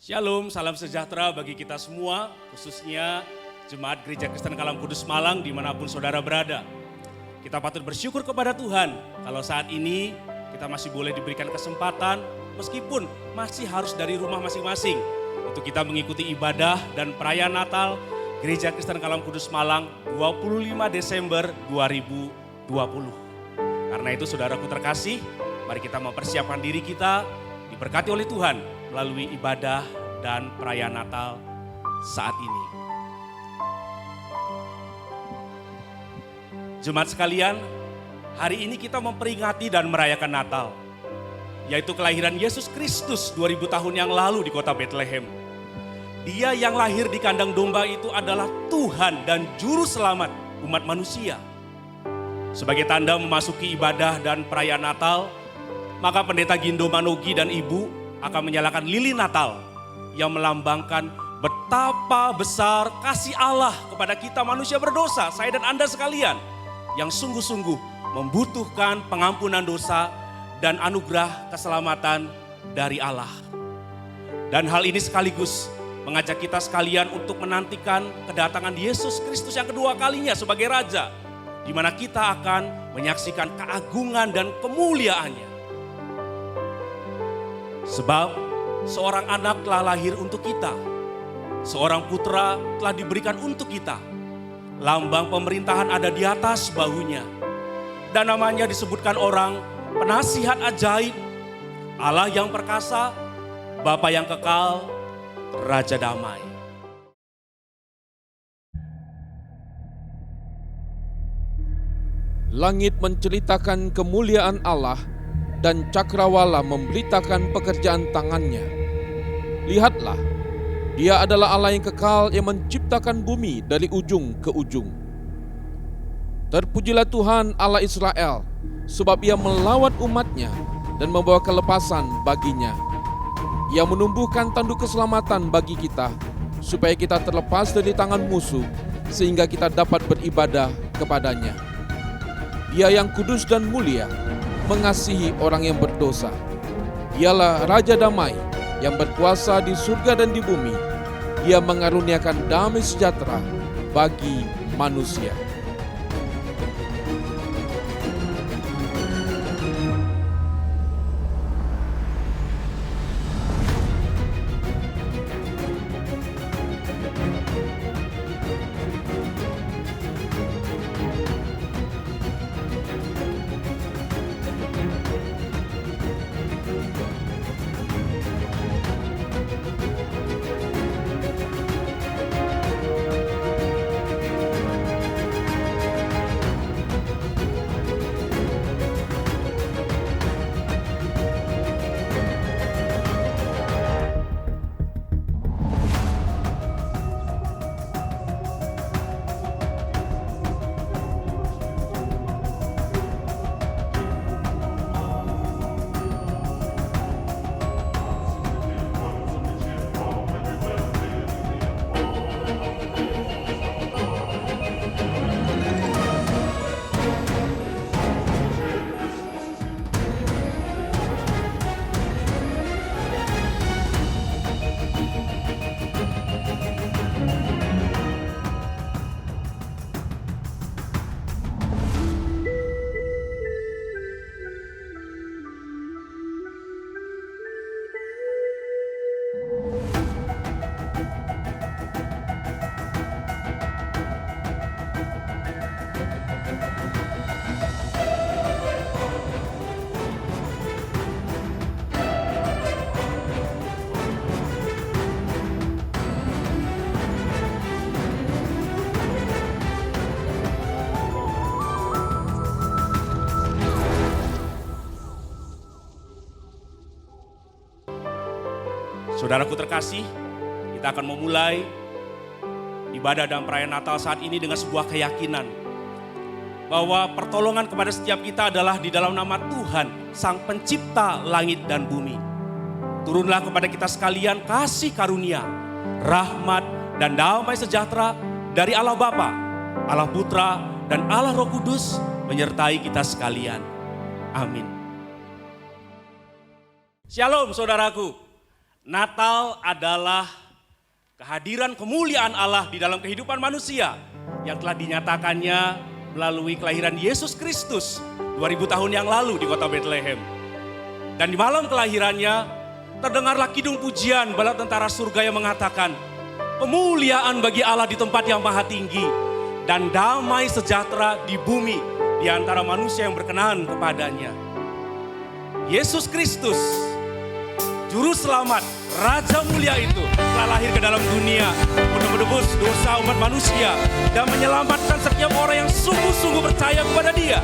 Shalom, salam sejahtera bagi kita semua, khususnya Jemaat Gereja Kristen Kalam Kudus Malang dimanapun saudara berada. Kita patut bersyukur kepada Tuhan kalau saat ini kita masih boleh diberikan kesempatan meskipun masih harus dari rumah masing-masing untuk kita mengikuti ibadah dan perayaan Natal Gereja Kristen Kalam Kudus Malang 25 Desember 2020. Karena itu saudaraku terkasih, mari kita mempersiapkan diri kita diberkati oleh Tuhan melalui ibadah dan perayaan Natal saat ini. Jemaat sekalian, hari ini kita memperingati dan merayakan Natal, yaitu kelahiran Yesus Kristus 2000 tahun yang lalu di kota Bethlehem. Dia yang lahir di kandang domba itu adalah Tuhan dan Juru Selamat umat manusia. Sebagai tanda memasuki ibadah dan perayaan Natal, maka Pendeta Gindo Manogi dan Ibu akan menyalakan lilin Natal yang melambangkan betapa besar kasih Allah kepada kita manusia berdosa, saya dan Anda sekalian, yang sungguh-sungguh membutuhkan pengampunan dosa dan anugerah keselamatan dari Allah. Dan hal ini sekaligus mengajak kita sekalian untuk menantikan kedatangan Yesus Kristus yang kedua kalinya sebagai Raja, di mana kita akan menyaksikan keagungan dan kemuliaannya. Sebab seorang anak telah lahir untuk kita, seorang putra telah diberikan untuk kita. Lambang pemerintahan ada di atas bahunya, dan namanya disebutkan orang penasihat ajaib, Allah yang perkasa, Bapa yang kekal, Raja damai. Langit menceritakan kemuliaan Allah, dan cakrawala memberitakan pekerjaan tangannya. Lihatlah, Dia adalah Allah yang kekal yang menciptakan bumi dari ujung ke ujung. Terpujilah Tuhan Allah Israel, sebab Ia melawat umatnya dan membawa kelepasan baginya. Ia menumbuhkan tanduk keselamatan bagi kita, supaya kita terlepas dari tangan musuh, sehingga kita dapat beribadah kepadanya. Dia yang kudus dan mulia, mengasihi orang yang berdosa. Dialah Raja damai yang berkuasa di surga dan di bumi. Dia mengaruniakan damai sejahtera bagi manusia. Saudaraku terkasih, kita akan memulai ibadah dan perayaan Natal saat ini dengan sebuah keyakinan bahwa pertolongan kepada setiap kita adalah di dalam nama Tuhan, Sang Pencipta langit dan bumi. Turunlah kepada kita sekalian kasih karunia, rahmat dan damai sejahtera dari Allah Bapa, Allah Putra dan Allah Roh Kudus menyertai kita sekalian. Amin. Shalom saudaraku. Natal adalah kehadiran kemuliaan Allah di dalam kehidupan manusia yang telah dinyatakannya melalui kelahiran Yesus Kristus 2000 tahun yang lalu di kota Bethlehem. Dan di malam kelahirannya terdengarlah kidung pujian bala tentara surga yang mengatakan, kemuliaan bagi Allah di tempat yang maha tinggi dan damai sejahtera di bumi di antara manusia yang berkenan kepadanya. Yesus Kristus, Juru Selamat, Raja Mulia itu telah lahir ke dalam dunia untuk menebus dosa umat manusia dan menyelamatkan setiap orang yang sungguh-sungguh percaya kepada Dia.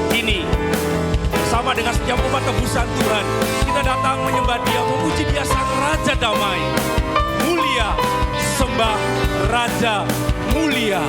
Kini, bersama dengan setiap umat tebusan Tuhan, kita datang menyembah Dia, memuji Dia sang Raja Damai. Mulia, sembah Raja Mulia.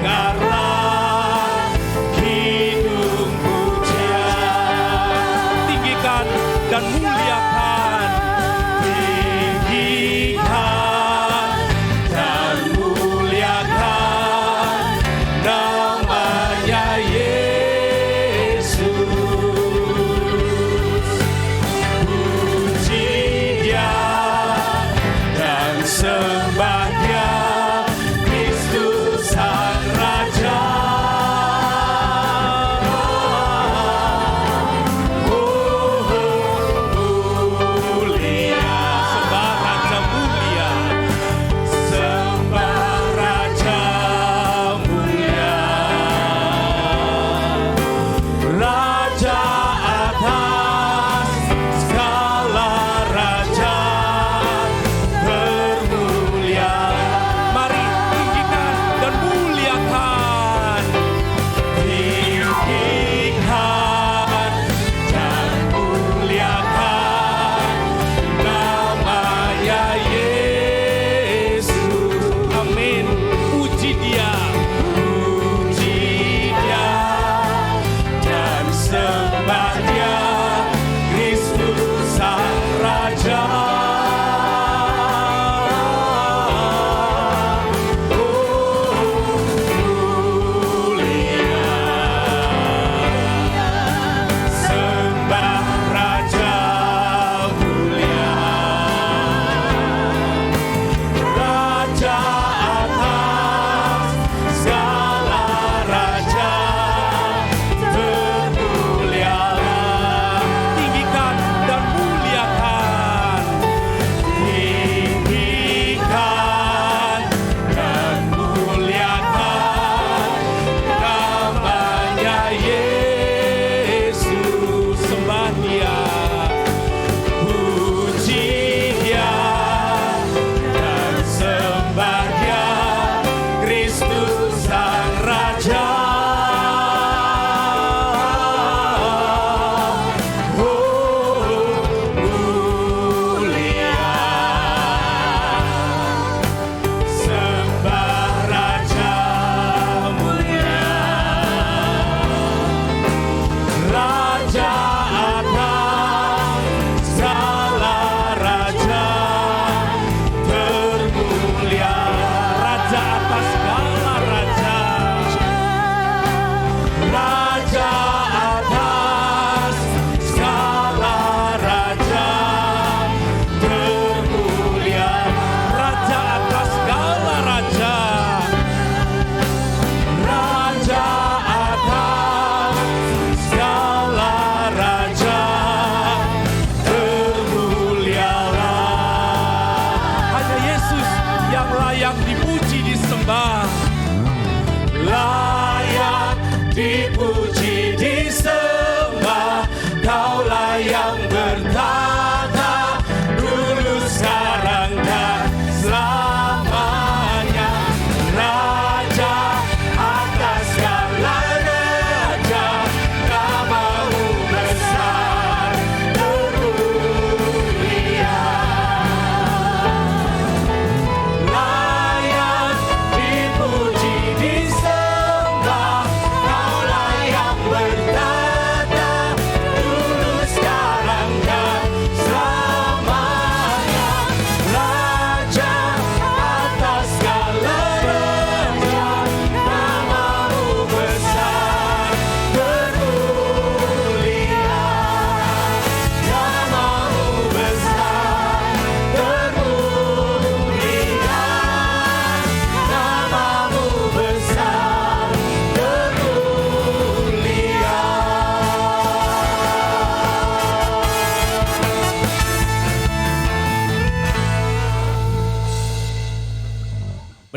Terdengarlah kidung pujian, tinggikan dan muliakan, tinggikan dan muliakan namanya Yesus. Puji Dia dan sembah Dia, Kristus Sang Raja. Oh, oh, oh.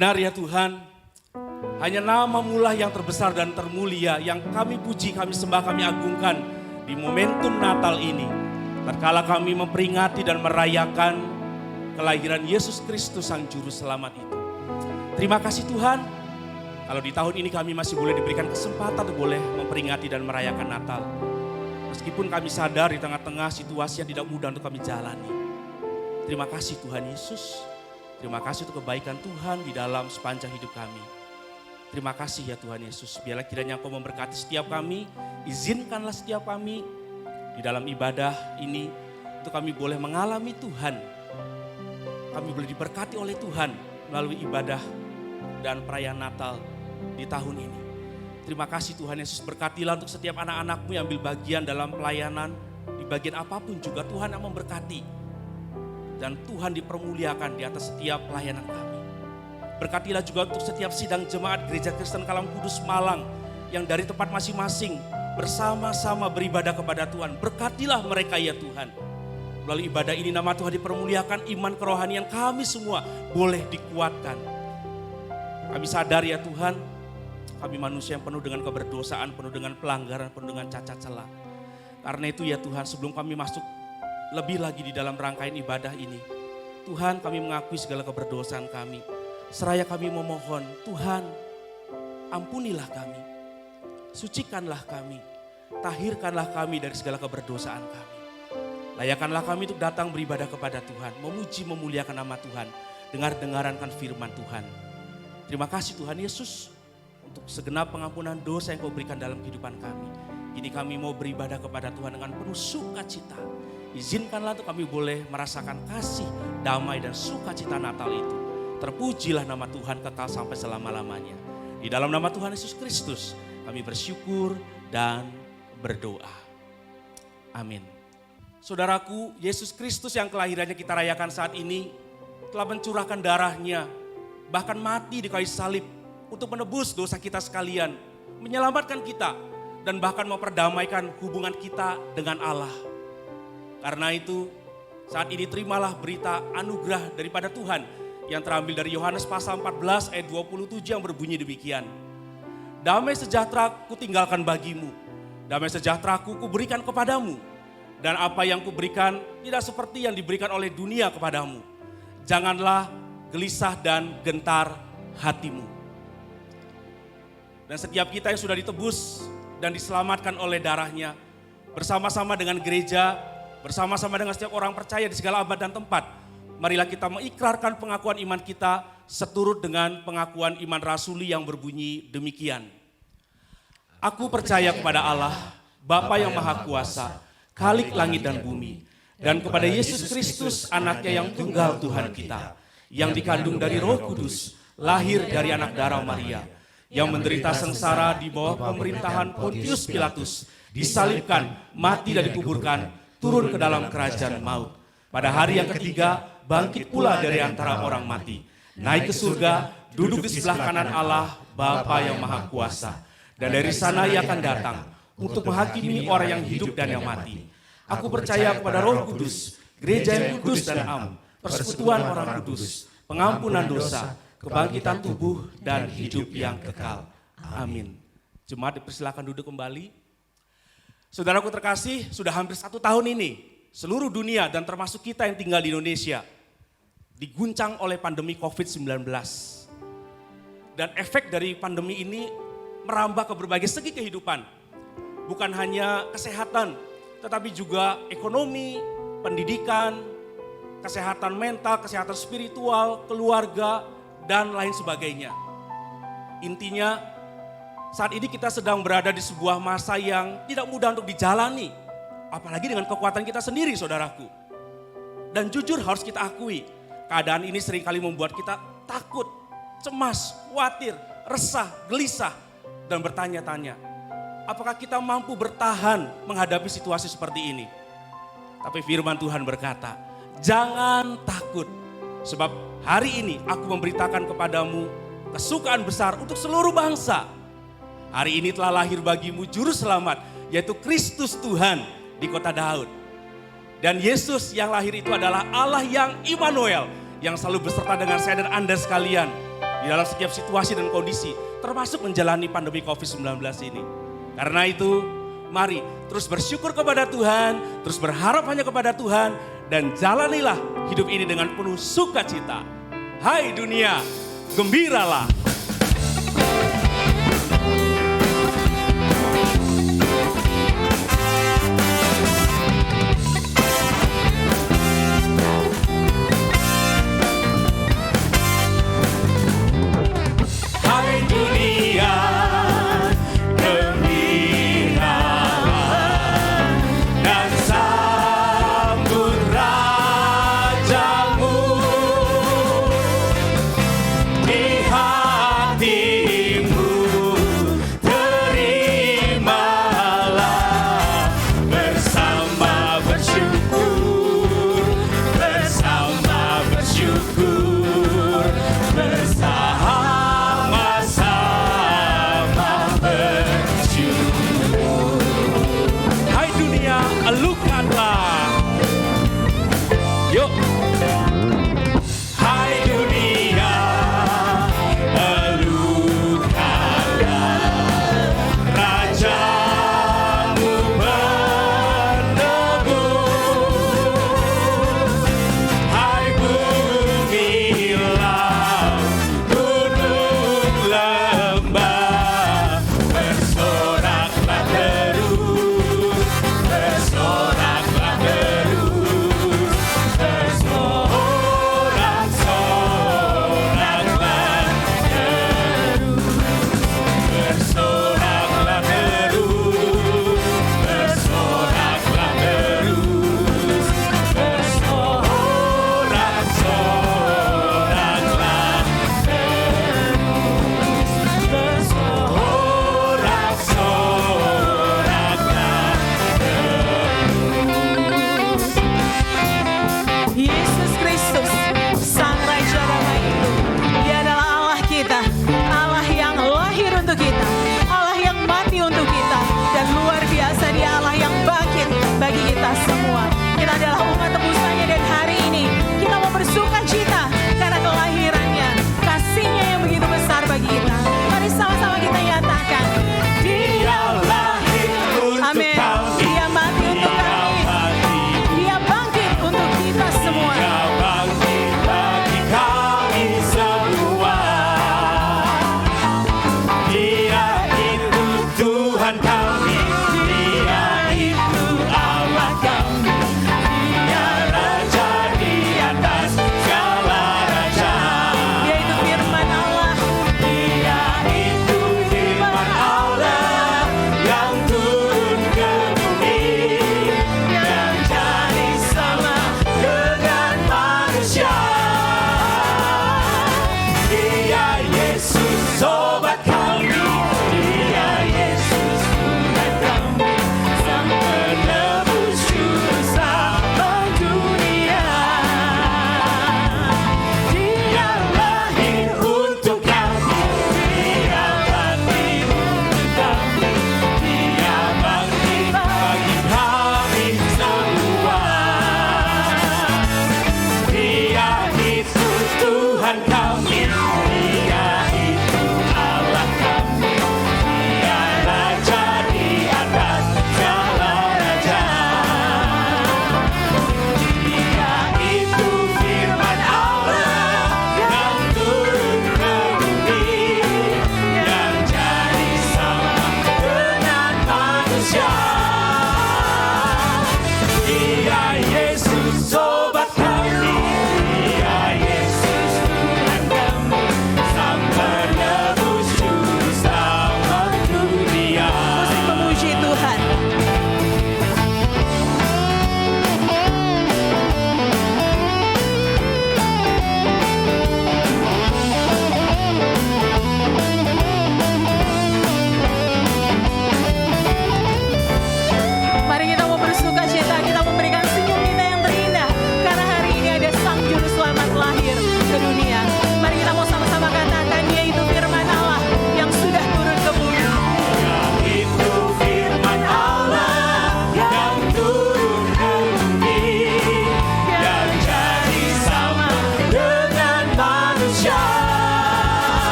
Benar ya Tuhan, hanya nama-Mu lah yang terbesar dan termulia yang kami puji, kami sembah, kami agungkan di momentum Natal ini. Tatkala kami memperingati dan merayakan kelahiran Yesus Kristus Sang Juru Selamat itu. Terima kasih Tuhan, kalau di tahun ini kami masih boleh diberikan kesempatan untuk boleh memperingati dan merayakan Natal. Meskipun kami sadar di tengah-tengah situasi yang tidak mudah untuk kami jalani. Terima kasih Tuhan Yesus. Terima kasih untuk kebaikan Tuhan di dalam sepanjang hidup kami. Terima kasih ya Tuhan Yesus. Biarlah kiranya Engkau memberkati setiap kami. Izinkanlah setiap kami di dalam ibadah ini untuk kami boleh mengalami Tuhan. Kami boleh diberkati oleh Tuhan melalui ibadah dan perayaan Natal di tahun ini. Terima kasih Tuhan Yesus, berkatilah untuk setiap anak-anak-Mu yang ambil bagian dalam pelayanan. Di bagian apapun juga Tuhan yang memberkati. Dan Tuhan dipermuliakan di atas setiap pelayanan kami. Berkatilah juga untuk setiap sidang jemaat Gereja Kristen Kalam Kudus Malang yang dari tempat masing-masing bersama-sama beribadah kepada Tuhan. Berkatilah mereka ya Tuhan. Melalui ibadah ini nama Tuhan dipermuliakan, iman kerohanian kami semua boleh dikuatkan. Kami sadar ya Tuhan, kami manusia yang penuh dengan keberdosaan, penuh dengan pelanggaran, penuh dengan cacat celah. Karena itu ya Tuhan, sebelum kami masuk lebih lagi di dalam rangkaian ibadah ini, Tuhan kami mengakui segala keberdosaan kami. Seraya kami memohon, Tuhan ampunilah kami, sucikanlah kami, tahirkanlah kami dari segala keberdosaan kami. Layakanlah kami untuk datang beribadah kepada Tuhan, memuji memuliakan nama Tuhan, dengar-dengarankan firman Tuhan. Terima kasih Tuhan Yesus untuk segenap pengampunan dosa yang Kau berikan dalam kehidupan kami. Kini kami mau beribadah kepada Tuhan dengan penuh sukacita. Izinkanlah untuk kami boleh merasakan kasih, damai dan sukacita Natal itu. Terpujilah nama Tuhan kekal sampai selama-lamanya. Di dalam nama Tuhan Yesus Kristus kami bersyukur dan berdoa. Amin. Saudaraku, Yesus Kristus yang kelahirannya kita rayakan saat ini telah mencurahkan darahnya, bahkan mati di kayu salib untuk menebus dosa kita sekalian, menyelamatkan kita dan bahkan memperdamaikan hubungan kita dengan Allah. Karena itu saat ini terimalah berita anugerah daripada Tuhan yang terambil dari Yohanes pasal 14 ayat 27 yang berbunyi demikian. Damai sejahtera ku tinggalkan bagimu, damai sejahtera ku berikan kepadamu. Dan apa yang kuberikan tidak seperti yang diberikan oleh dunia kepadamu. Janganlah gelisah dan gentar hatimu. Dan setiap kita yang sudah ditebus dan diselamatkan oleh darahnya, bersama-sama dengan gereja, bersama-sama dengan setiap orang percaya di segala abad dan tempat, marilah kita mengikrarkan pengakuan iman kita seturut dengan pengakuan iman rasuli yang berbunyi demikian. Aku percaya kepada Allah, Bapa yang Maha Kuasa, Khalik langit dan bumi, dan kepada Yesus Kristus anaknya yang tunggal Tuhan kita, yang dikandung dari Roh Kudus, lahir dari anak darah Maria, yang menderita sengsara di bawah pemerintahan Pontius Pilatus, disalibkan, mati dan dikuburkan, turun ke dalam kerajaan maut. Pada hari yang ketiga, bangkit pula dari antara orang mati, naik ke surga, duduk di sebelah kanan Allah, Bapa yang Maha Kuasa. Dan dari sana Ia akan datang untuk menghakimi orang yang hidup dan yang mati. Aku percaya kepada Roh Kudus, gereja yang kudus dan am, persekutuan orang kudus, pengampunan dosa, kebangkitan tubuh dan hidup yang kekal. Amin. Jemaat dipersilakan duduk kembali. Saudaraku terkasih, sudah hampir 1 tahun ini, seluruh dunia dan termasuk kita yang tinggal di Indonesia, diguncang oleh pandemi COVID-19. Dan efek dari pandemi ini merambah ke berbagai segi kehidupan. Bukan hanya kesehatan, tetapi juga ekonomi, pendidikan, kesehatan mental, kesehatan spiritual, keluarga, dan lain sebagainya. Intinya, saat ini kita sedang berada di sebuah masa yang tidak mudah untuk dijalani. Apalagi dengan kekuatan kita sendiri, saudaraku. Dan jujur harus kita akui, keadaan ini seringkali membuat kita takut, cemas, khawatir, resah, gelisah, dan bertanya-tanya, apakah kita mampu bertahan menghadapi situasi seperti ini? Tapi firman Tuhan berkata, jangan takut, sebab hari ini aku memberitakan kepadamu kesukaan besar untuk seluruh bangsa. Hari ini telah lahir bagimu juru selamat, yaitu Kristus Tuhan di kota Daud. Dan Yesus yang lahir itu adalah Allah yang Immanuel, yang selalu beserta dengan saya dan Anda sekalian. di dalam setiap situasi dan kondisi, termasuk menjalani pandemi COVID-19 ini. Karena itu, mari terus bersyukur kepada Tuhan, terus berharap hanya kepada Tuhan, dan jalanilah hidup ini dengan penuh sukacita. Hai dunia, gembiralah. Hai dunia, gembiralah dan sambut rajamu. Di hatimu terimalah bersama bersyukur, bersama bersyukur, bersama-sama bersyukur. Hai dunia, elukanlah. Yuk. Hai dunia, elukanlah, rajamu menebus. Hai bumi, laut, gunung, lembah, bersoraklah terus, bersoraklah terus.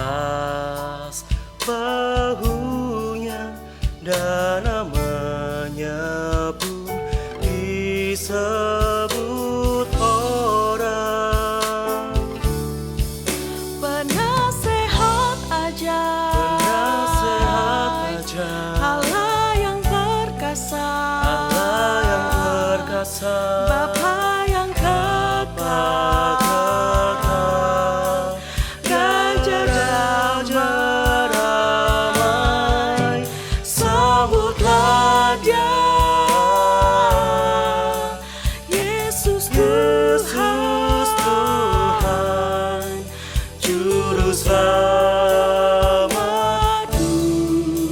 atas bahunya, dan namanya pun disebut orang. Penasehat ajaib, Allah yang perkasa, Bapa yang kekal, Raja damai, sambutlah Dia, Yesus Tuhan, Juru Selamat dunia.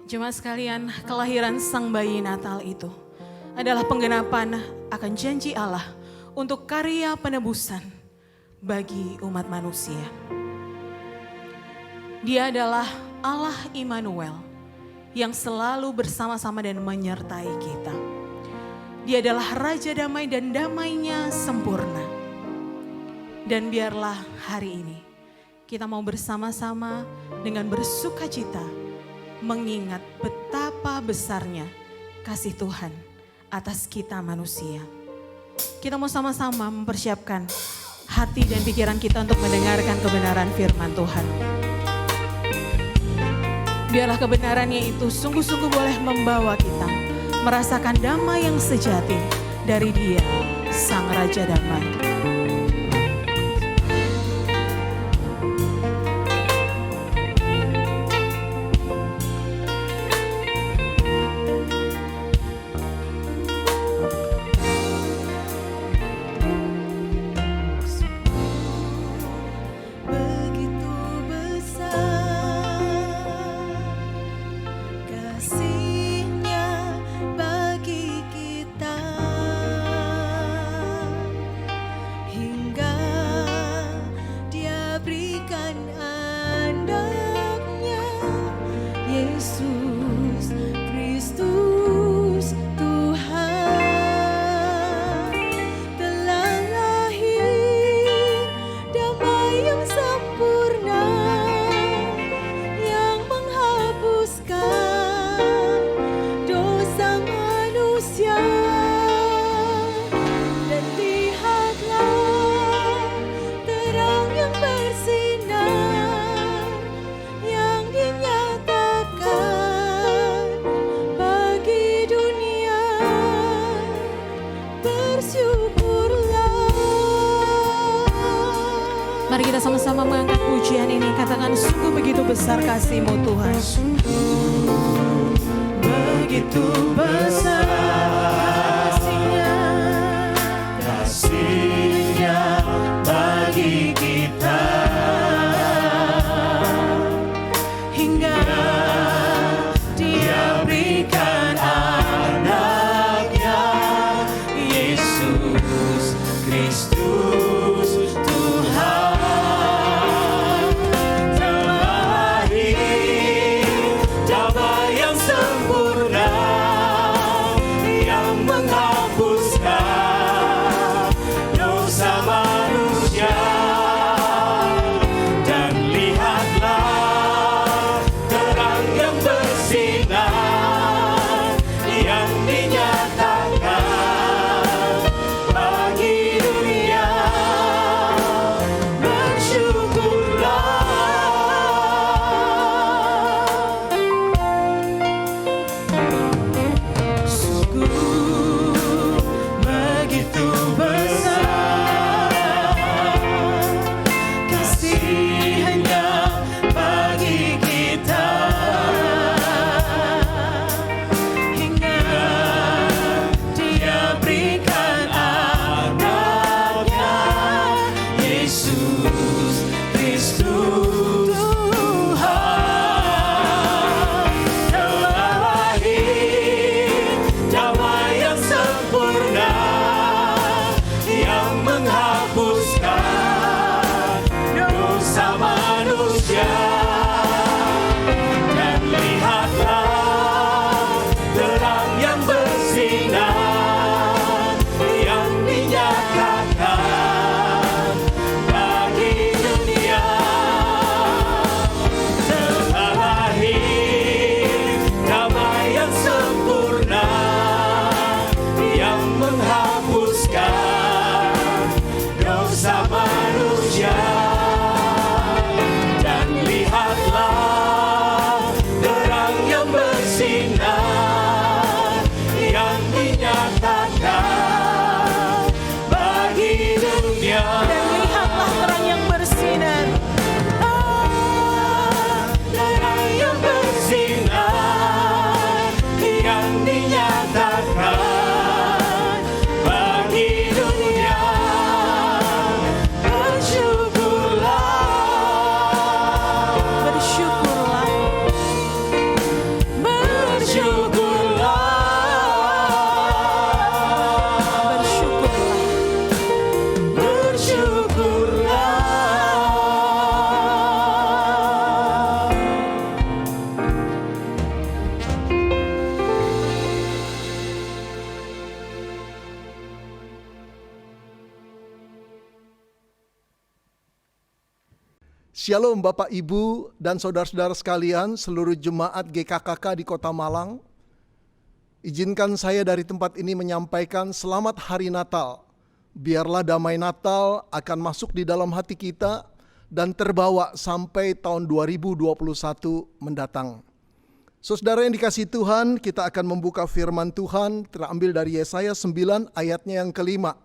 Jemaat sekalian, kelahiran sang bayi Natal itu adalah penggenapan akan janji Allah untuk karya penebusan bagi umat manusia. Dia adalah Allah Immanuel yang selalu bersama-sama dan menyertai kita. Dia adalah Raja Damai dan damainya sempurna. Dan biarlah hari ini kita mau bersama-sama dengan bersukacita mengingat betapa besarnya kasih Tuhan atas kita manusia. Kita mau sama-sama mempersiapkan hati dan pikiran kita untuk mendengarkan kebenaran firman Tuhan. Biarlah kebenarannya itu sungguh-sungguh boleh membawa kita merasakan damai yang sejati dari Dia, Sang Raja Damai. Begitu besar kasih-Nya bagi kita, hingga Dia berikan anaknya, Yesus Kristus Tuhan. Telah lahir damai yang sempurna, yang menghapuskan dosa manusia. Dan lihatlah terang yang bersinar, yang dinyatakan bagi dunia. Bersyukurlah. Mari kita sama-sama mengangkat pujian ini. Katakan, sungguh begitu besar kasih-Mu Tuhan. Begitu besar kasih-Nya bagi kita, hingga Dia berikan anaknya, Yesus Kristus Tuhan. Telah lahir damai yang sempurna, yang menghapuskan dosa manusia. Dan lihatlah terang yang bersinar, yang dinyatakan bagi dunia. Bersyukurlah. Sungguh begitu besar kasih-Nya bagi kita, hingga Dia berikan anaknya, Yesus Kristus Tuhan. Telah lahir damai yang sempurna, yang menghapuskan dosa manusia. Dan lihatlah terang yang bersinar, yang dinyatakan bagi dunia. Telah lahir damai yang sempurna, yang menghapuskan dosa manusia. Dan lihatlah terang yang bersinar, yang dinyatakan bagi dunia. Dan lihatlah terang yang bersinar. Terang yang bersinar, yang dinyatakan bagi dunia. Bersyukurlah. Bersyukurlah. Bersyukurlah. Bersyukurlah. Bersyukurlah. Shalom Bapak Ibu dan saudara-saudara sekalian, seluruh jemaat GKKK di Kota Malang. Izinkan saya dari tempat ini menyampaikan selamat hari Natal. Biarlah damai Natal akan masuk di dalam hati kita dan terbawa sampai tahun 2021 mendatang. Saudara yang dikasihi Tuhan, kita akan membuka firman Tuhan terambil dari Yesaya 9 ayatnya yang kelima.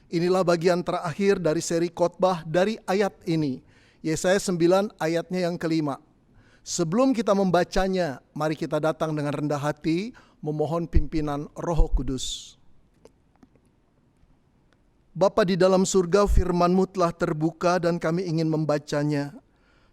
Inilah bagian terakhir dari seri khotbah dari ayat ini. Yesaya 9 ayatnya yang kelima. Sebelum kita membacanya, mari kita datang dengan rendah hati memohon pimpinan Roh Kudus. Bapa di dalam surga, firman-Mu telah terbuka dan kami ingin membacanya.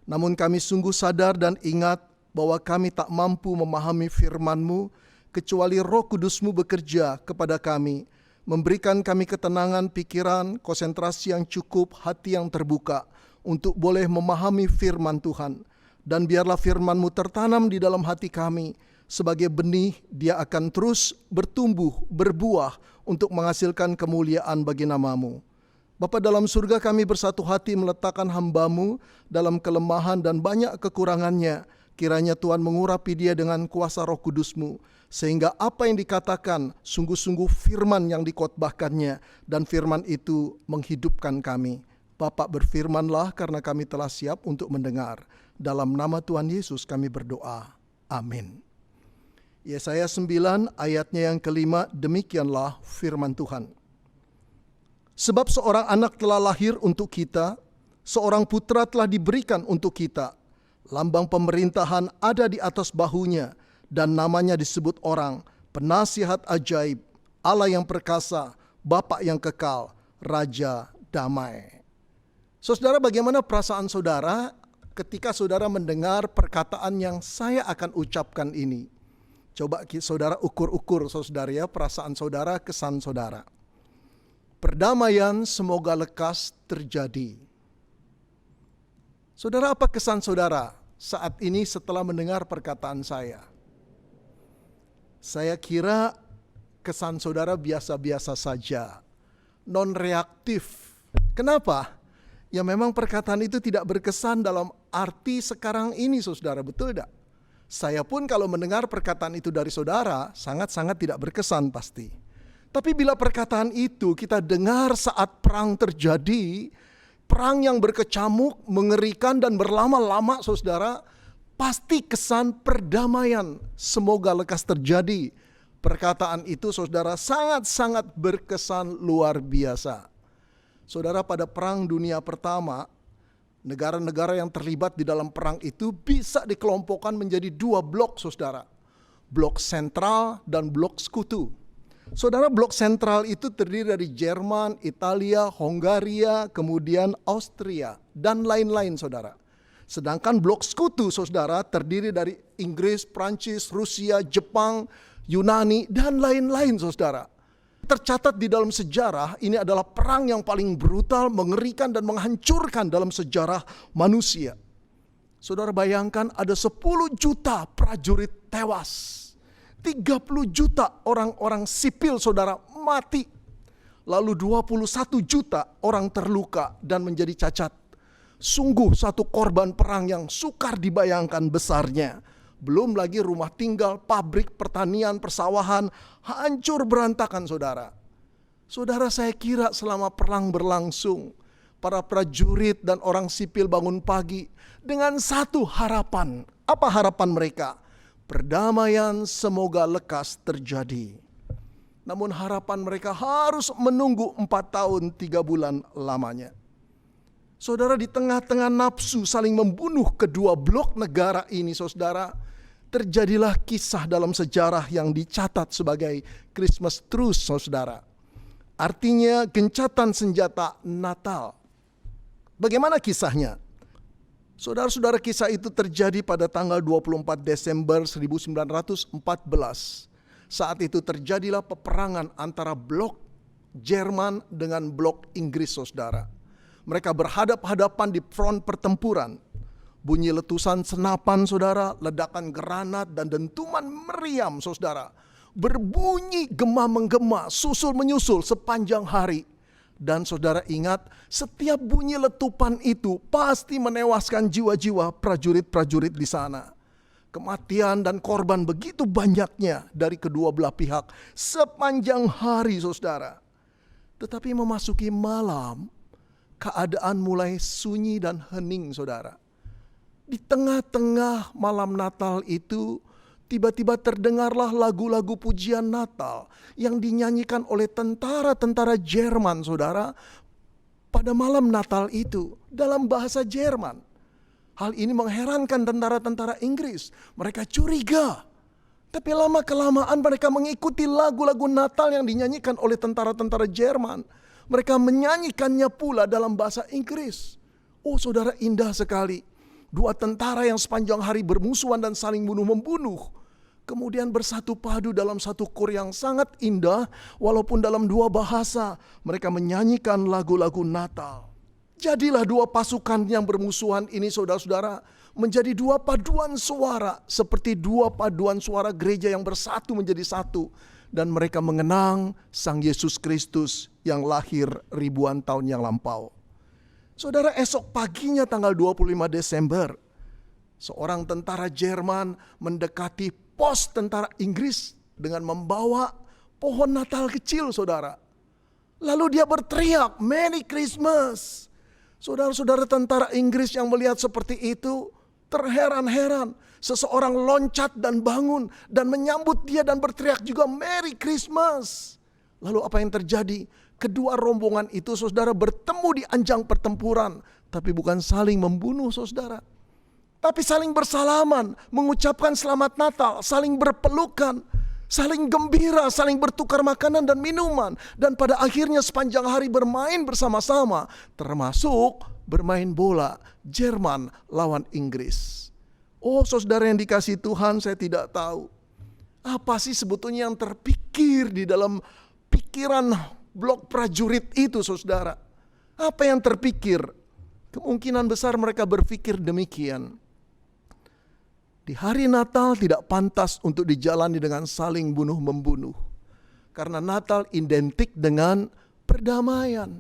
Namun kami sungguh sadar dan ingat bahwa kami tak mampu memahami firman-Mu kecuali Roh Kudus-Mu bekerja kepada kami, memberikan kami ketenangan pikiran, konsentrasi yang cukup, hati yang terbuka untuk boleh memahami firman Tuhan. Dan biarlah firman-Mu tertanam di dalam hati kami sebagai benih, dia akan terus bertumbuh, berbuah untuk menghasilkan kemuliaan bagi nama-Mu. Bapa dalam surga, kami bersatu hati meletakkan hamba-Mu dalam kelemahan dan banyak kekurangannya. Kiranya Tuhan mengurapi dia dengan kuasa Roh Kudus-Mu, sehingga apa yang dikatakan sungguh-sungguh firman yang dikhotbahkannya, dan firman itu menghidupkan kami. Bapak, berfirmanlah karena kami telah siap untuk mendengar. Dalam nama Tuhan Yesus kami berdoa. Amin. Yesaya 9 ayatnya yang kelima, demikianlah firman Tuhan. Sebab seorang anak telah lahir untuk kita, seorang putra telah diberikan untuk kita. Lambang pemerintahan ada di atas bahunya, dan namanya disebut orang, Penasihat Ajaib, Allah yang perkasa, Bapa yang kekal, Raja Damai. Saudara, bagaimana perasaan saudara ketika saudara mendengar perkataan yang saya akan ucapkan ini? Coba saudara ukur-ukur saudara ya, perasaan saudara, kesan saudara. Perdamaian semoga lekas terjadi. Saudara, apa kesan saudara saat ini setelah mendengar perkataan saya? Saya kira kesan saudara biasa-biasa saja, non-reaktif. Kenapa? Ya memang perkataan itu tidak berkesan dalam arti sekarang ini saudara, betul tidak? Saya pun kalau mendengar perkataan itu dari saudara, sangat-sangat tidak berkesan pasti. Tapi bila perkataan itu kita dengar saat perang terjadi, perang yang berkecamuk, mengerikan dan berlama-lama saudara, pasti kesan perdamaian semoga lekas terjadi. Perkataan itu saudara sangat-sangat berkesan luar biasa. Saudara, pada perang dunia pertama, negara-negara yang terlibat di dalam perang itu bisa dikelompokkan menjadi dua blok saudara. Blok sentral dan blok sekutu. Saudara, blok sentral itu terdiri dari Jerman, Italia, Hongaria, kemudian Austria, dan lain-lain saudara. Sedangkan blok sekutu saudara terdiri dari Inggris, Prancis, Rusia, Jepang, Yunani, dan lain-lain saudara. Tercatat di dalam sejarah, ini adalah perang yang paling brutal, mengerikan dan menghancurkan dalam sejarah manusia. Saudara bayangkan ada 10 juta prajurit tewas. 30 juta orang-orang sipil saudara mati. Lalu 21 juta orang terluka dan menjadi cacat. Sungguh satu korban perang yang sukar dibayangkan besarnya. Belum lagi rumah tinggal, pabrik, pertanian, persawahan hancur berantakan saudara. Saudara, saya kira selama perang berlangsung, para prajurit dan orang sipil bangun pagi dengan satu harapan. Apa harapan mereka? Perdamaian semoga lekas terjadi. Namun harapan mereka harus menunggu 4 tahun 3 bulan lamanya. Saudara, di tengah-tengah nafsu saling membunuh kedua blok negara ini saudara, terjadilah kisah dalam sejarah yang dicatat sebagai Christmas Truce saudara. Artinya gencatan senjata Natal. Bagaimana kisahnya? Saudara-saudara, kisah itu terjadi pada tanggal 24 Desember 1914. Saat itu terjadilah peperangan antara blok Jerman dengan blok Inggris saudara. Mereka berhadap-hadapan di front pertempuran. Bunyi letusan senapan saudara, ledakan granat dan dentuman meriam saudara. Berbunyi gema-menggema, susul menyusul sepanjang hari. Dan saudara ingat, setiap bunyi letupan itu pasti menewaskan jiwa-jiwa prajurit-prajurit di sana. Kematian dan korban begitu banyaknya dari kedua belah pihak sepanjang hari saudara. Tetapi memasuki malam, keadaan mulai sunyi dan hening saudara. Di tengah-tengah malam Natal itu, tiba-tiba terdengarlah lagu-lagu pujian Natal yang dinyanyikan oleh tentara-tentara Jerman, saudara, pada malam Natal itu dalam bahasa Jerman. Hal ini mengherankan tentara-tentara Inggris. Mereka curiga. Tapi lama-kelamaan mereka mengikuti lagu-lagu Natal yang dinyanyikan oleh tentara-tentara Jerman. Mereka menyanyikannya pula dalam bahasa Inggris. Oh saudara, indah sekali. Dua tentara yang sepanjang hari bermusuhan dan saling bunuh-membunuh, kemudian bersatu padu dalam satu kor yang sangat indah, walaupun dalam dua bahasa mereka menyanyikan lagu-lagu Natal. Jadilah dua pasukan yang bermusuhan ini, saudara-saudara, menjadi dua paduan suara, seperti dua paduan suara gereja yang bersatu menjadi satu. Dan mereka mengenang Sang Yesus Kristus yang lahir ribuan tahun yang lampau. Saudara, esok paginya tanggal 25 Desember, seorang tentara Jerman mendekati pos tentara Inggris dengan membawa pohon Natal kecil, saudara. Lalu dia berteriak, "Merry Christmas." Saudara-saudara, tentara Inggris yang melihat seperti itu terheran-heran. Seseorang loncat dan bangun dan menyambut dia dan berteriak juga, "Merry Christmas." Lalu apa yang terjadi? Kedua rombongan itu, saudara, bertemu di anjang pertempuran. Tapi bukan saling membunuh, saudara. Tapi saling bersalaman, mengucapkan selamat Natal, saling berpelukan, saling gembira, saling bertukar makanan dan minuman. Dan pada akhirnya sepanjang hari bermain bersama-sama, termasuk bermain bola Jerman lawan Inggris. Oh saudara yang dikasihi Tuhan, saya tidak tahu apa sih sebetulnya yang terpikir di dalam pikiran blok prajurit itu, saudara. Apa yang terpikir? Kemungkinan besar mereka berpikir demikian. Di hari Natal tidak pantas untuk dijalani dengan saling bunuh-membunuh. Karena Natal identik dengan perdamaian.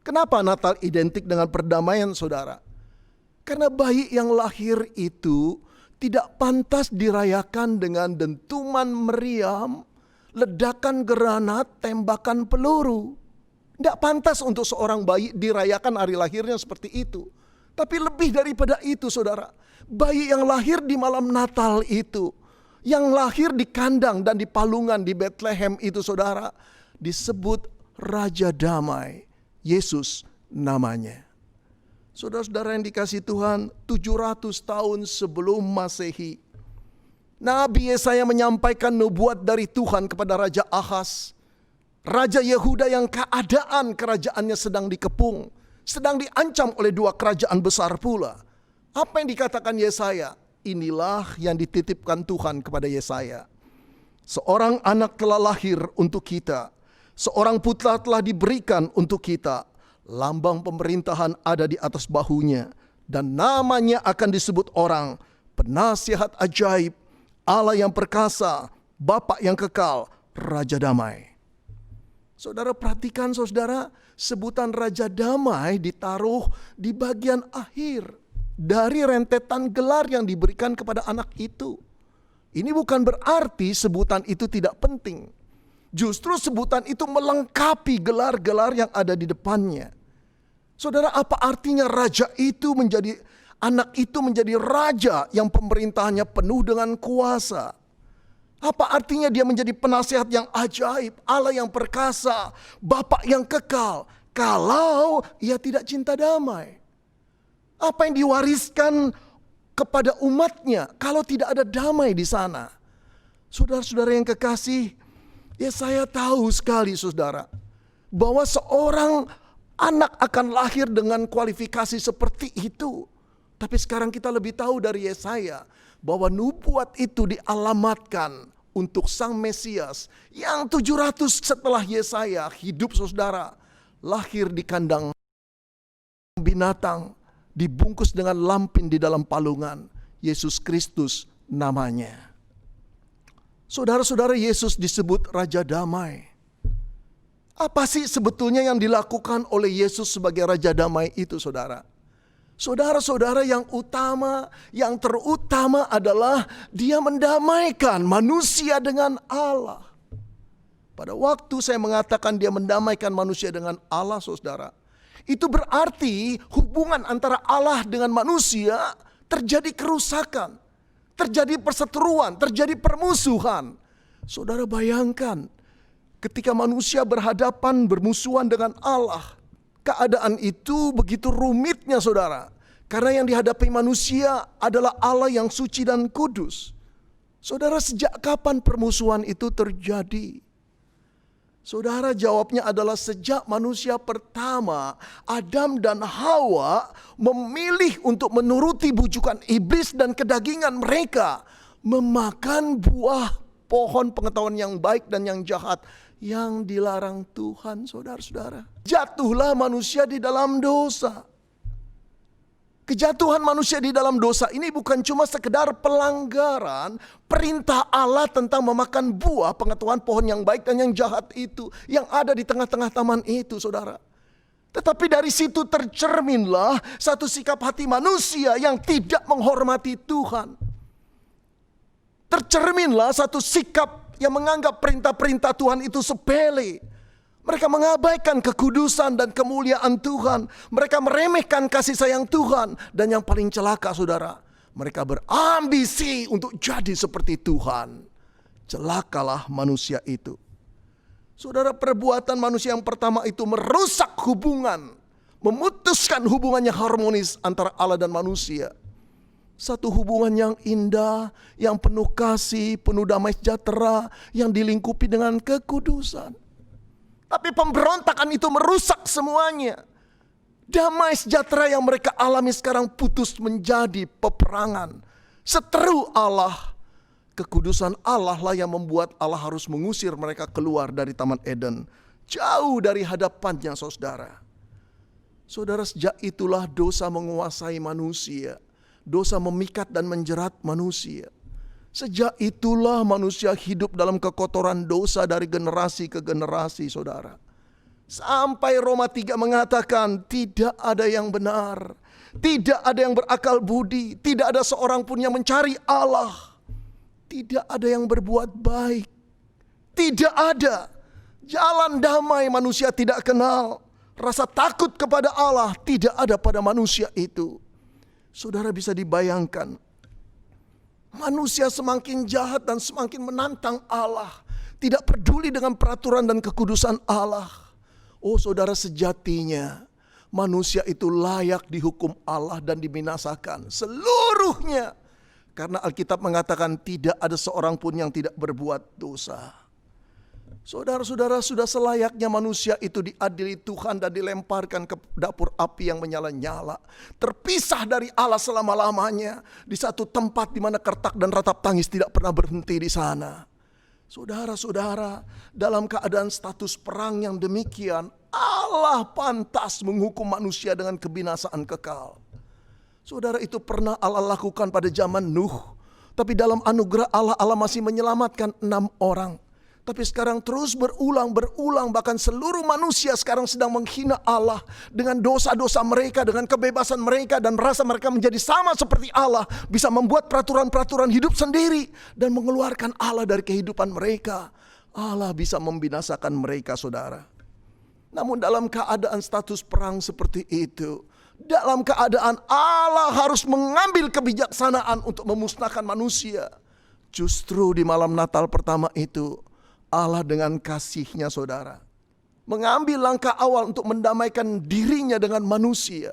Kenapa Natal identik dengan perdamaian, saudara? Karena bayi yang lahir itu tidak pantas dirayakan dengan dentuman meriam, ledakan granat, tembakan peluru. Tidak pantas untuk seorang bayi dirayakan hari lahirnya seperti itu. Tapi lebih daripada itu, saudara, bayi yang lahir di malam Natal itu, yang lahir di kandang dan di palungan di Bethlehem itu, saudara, disebut Raja Damai. Yesus namanya. Saudara-saudara yang dikasihi Tuhan, 700 tahun sebelum Masehi, Nabi Yesaya menyampaikan nubuat dari Tuhan kepada Raja Ahaz, Raja Yehuda yang keadaan kerajaannya sedang dikepung, sedang diancam oleh dua kerajaan besar pula. Apa yang dikatakan Yesaya? Inilah yang dititipkan Tuhan kepada Yesaya. Seorang anak telah lahir untuk kita, seorang putra telah diberikan untuk kita. Lambang pemerintahan ada di atas bahunya, dan namanya akan disebut orang Penasihat Ajaib, Allah yang perkasa, Bapa yang kekal, Raja Damai. Saudara perhatikan, saudara, sebutan Raja Damai ditaruh di bagian akhir dari rentetan gelar yang diberikan kepada anak itu. Ini bukan berarti sebutan itu tidak penting. Justru sebutan itu melengkapi gelar-gelar yang ada di depannya. Saudara, apa artinya raja itu menjadi, anak itu menjadi raja yang pemerintahannya penuh dengan kuasa? Apa artinya dia menjadi penasihat yang ajaib, Allah yang perkasa, Bapa yang kekal, kalau ia tidak cinta damai? Apa yang diwariskan kepada umatnya kalau tidak ada damai di sana? Saudara-saudara yang kekasih, ya saya tahu sekali, saudara, bahwa seorang anak akan lahir dengan kualifikasi seperti itu. Tapi sekarang kita lebih tahu dari Yesaya bahwa nubuat itu dialamatkan untuk Sang Mesias yang 700 setelah Yesaya hidup, saudara, lahir di kandang binatang, dibungkus dengan lampin di dalam palungan. Yesus Kristus namanya. Saudara-saudara, Yesus disebut Raja Damai. Apa sih sebetulnya yang dilakukan oleh Yesus sebagai Raja Damai itu, saudara? Saudara-saudara, yang utama, yang terutama adalah dia mendamaikan manusia dengan Allah. Pada waktu saya mengatakan dia mendamaikan manusia dengan Allah, saudara, itu berarti hubungan antara Allah dengan manusia terjadi kerusakan. terjadi perseteruan, terjadi permusuhan. Saudara bayangkan, ketika manusia berhadapan bermusuhan dengan Allah, keadaan itu begitu rumitnya saudara. Karena yang dihadapi manusia adalah Allah yang suci dan kudus. Saudara, sejak kapan permusuhan itu terjadi? Saudara, jawabnya adalah sejak manusia pertama, Adam dan Hawa, memilih untuk menuruti bujukan iblis dan kedagingan mereka, memakan buah pohon pengetahuan yang baik dan yang jahat yang dilarang Tuhan. Saudara-saudara, jatuhlah manusia di dalam dosa. Kejatuhan manusia di dalam dosa ini bukan cuma sekedar pelanggaran perintah Allah tentang memakan buah pengetahuan pohon yang baik dan yang jahat itu, yang ada di tengah-tengah taman itu, saudara. Tetapi dari situ tercerminlah satu sikap hati manusia yang tidak menghormati Tuhan. Tercerminlah satu sikap yang menganggap perintah-perintah Tuhan itu sepele. Mereka mengabaikan kekudusan dan kemuliaan Tuhan. Mereka meremehkan kasih sayang Tuhan. Dan yang paling celaka saudara, mereka berambisi untuk jadi seperti Tuhan. Celakalah manusia itu. Saudara, perbuatan manusia yang pertama itu merusak hubungan. Memutuskan hubungannya harmonis antara Allah dan manusia. Satu hubungan yang indah, yang penuh kasih, penuh damai sejahtera, yang dilingkupi dengan kekudusan. Tapi pemberontakan itu merusak semuanya. Damai sejahtera yang mereka alami sekarang putus menjadi peperangan. Seteru Allah. Kekudusan Allah lah yang membuat Allah harus mengusir mereka keluar dari Taman Eden. Jauh dari hadapannya saudara. Saudara, sejak itulah dosa menguasai manusia. Dosa memikat dan menjerat manusia. Sejak itulah manusia hidup dalam kekotoran dosa dari generasi ke generasi, saudara. Sampai Roma 3 mengatakan tidak ada yang benar, tidak ada yang berakal budi, tidak ada seorang pun yang mencari Allah, tidak ada yang berbuat baik, tidak ada. Jalan damai manusia tidak kenal, rasa takut kepada Allah tidak ada pada manusia itu. Saudara, bisa dibayangkan, manusia semakin jahat dan semakin menantang Allah. Tidak peduli dengan peraturan dan kekudusan Allah. Oh saudara, sejatinya manusia itu layak dihukum Allah dan dibinasakan seluruhnya. Karena Alkitab mengatakan tidak ada seorang pun yang tidak berbuat dosa. Saudara-saudara, sudah selayaknya manusia itu diadili Tuhan dan dilemparkan ke dapur api yang menyala-nyala. Terpisah dari Allah selama-lamanya. Di satu tempat di mana kertak dan ratap tangis tidak pernah berhenti di sana. Saudara-saudara, dalam keadaan status perang yang demikian, Allah pantas menghukum manusia dengan kebinasaan kekal. Saudara, itu pernah Allah lakukan pada zaman Nuh. Tapi dalam anugerah Allah, Allah masih menyelamatkan 6 orang. Tapi sekarang terus berulang, bahkan seluruh manusia sekarang sedang menghina Allah dengan dosa-dosa mereka, dengan kebebasan mereka, dan rasa mereka menjadi sama seperti Allah, bisa membuat peraturan-peraturan hidup sendiri dan mengeluarkan Allah dari kehidupan mereka. Allah bisa membinasakan mereka, saudara. Namun dalam keadaan status perang seperti itu, dalam keadaan Allah harus mengambil kebijaksanaan untuk memusnahkan manusia, justru di malam Natal pertama itu, Allah dengan kasih-Nya saudara, mengambil langkah awal untuk mendamaikan dirinya dengan manusia.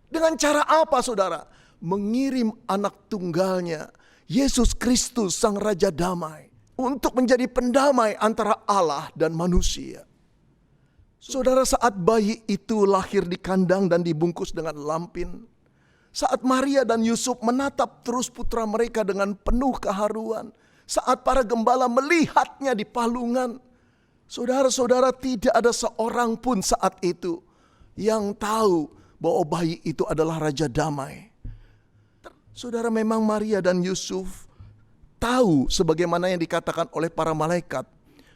Dengan cara apa saudara? Mengirim anak tunggalnya, Yesus Kristus Sang Raja Damai, untuk menjadi pendamai antara Allah dan manusia. Saudara, saat bayi itu lahir di kandang dan dibungkus dengan lampin, saat Maria dan Yusuf menatap terus putra mereka dengan penuh keharuan, saat para gembala melihatnya di palungan, saudara-saudara, tidak ada seorang pun saat itu yang tahu bahwa bayi itu adalah Raja Damai. Saudara, memang Maria dan Yusuf tahu sebagaimana yang dikatakan oleh para malaikat,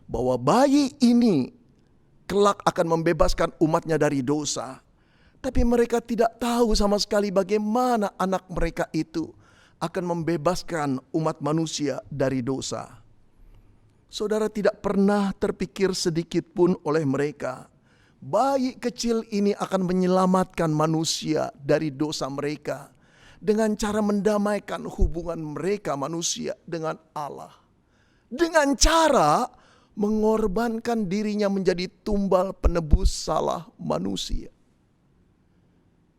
bahwa bayi ini kelak akan membebaskan umatnya dari dosa. Tapi mereka tidak tahu sama sekali bagaimana anak mereka itu akan membebaskan umat manusia dari dosa. Saudara, tidak pernah terpikir sedikit pun oleh mereka, bayi kecil ini akan menyelamatkan manusia dari dosa mereka. dengan cara mendamaikan hubungan mereka manusia dengan Allah. Dengan cara mengorbankan dirinya menjadi tumbal penebus salah manusia.